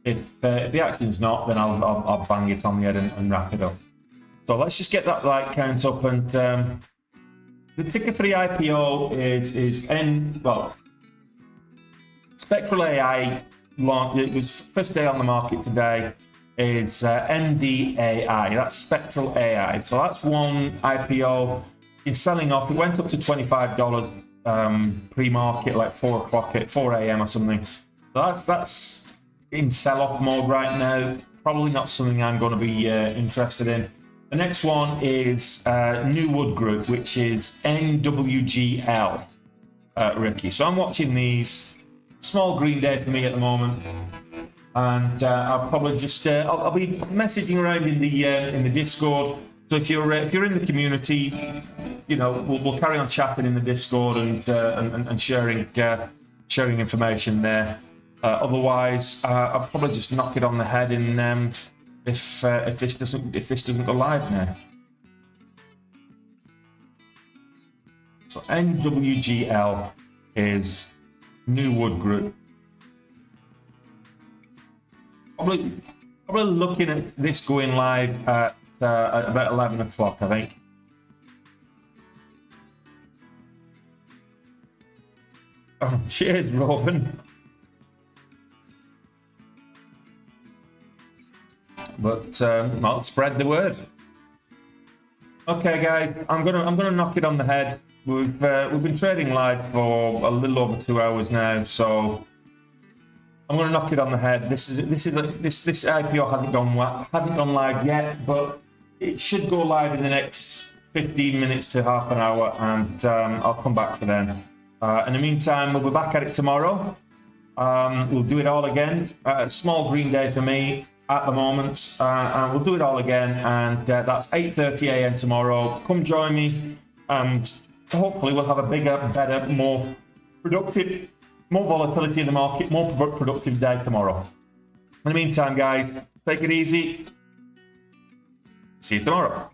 If the action's not, then I'll bang it on the head and wrap it up. So let's just get that like count up, and the ticker for the IPO is Spectral AI. It was first day on the market today. Is NDAI. That's Spectral AI. So that's one IPO. It's selling off. It went up to $25 pre-market, like 4 o'clock at 4 a.m. or something. So that's in sell-off mode right now. Probably not something I'm going to be interested in. The next one is New Wood Group, which is NWGL, Ricky. So I'm watching these. Small green day for me at the moment, and I'll probably just I'll be messaging around in the Discord. So if you're in the community, you know, we'll carry on chatting in the Discord and sharing information there. Otherwise, I'll probably just knock it on the head in if this doesn't go live now. So NWGL is New Wood Group. Probably looking at this going live at about 11 o'clock, I think. Oh, cheers, Robin. But I'll spread the word. Okay, guys, I'm gonna knock it on the head. We've been trading live for a little over 2 hours now, so I'm going to knock it on the head. This IPO hasn't gone live yet, but it should go live in the next 15 minutes to half an hour, and I'll come back for then. In the meantime, we'll be back at it tomorrow. We'll do it all again. Small green day for me at the moment, and we'll do it all again. And that's 8:30 a.m. tomorrow. Come join me, and hopefully we'll have a bigger, better, more productive, more volatility in the market, more productive day tomorrow. In the meantime, guys, take it easy. See you tomorrow.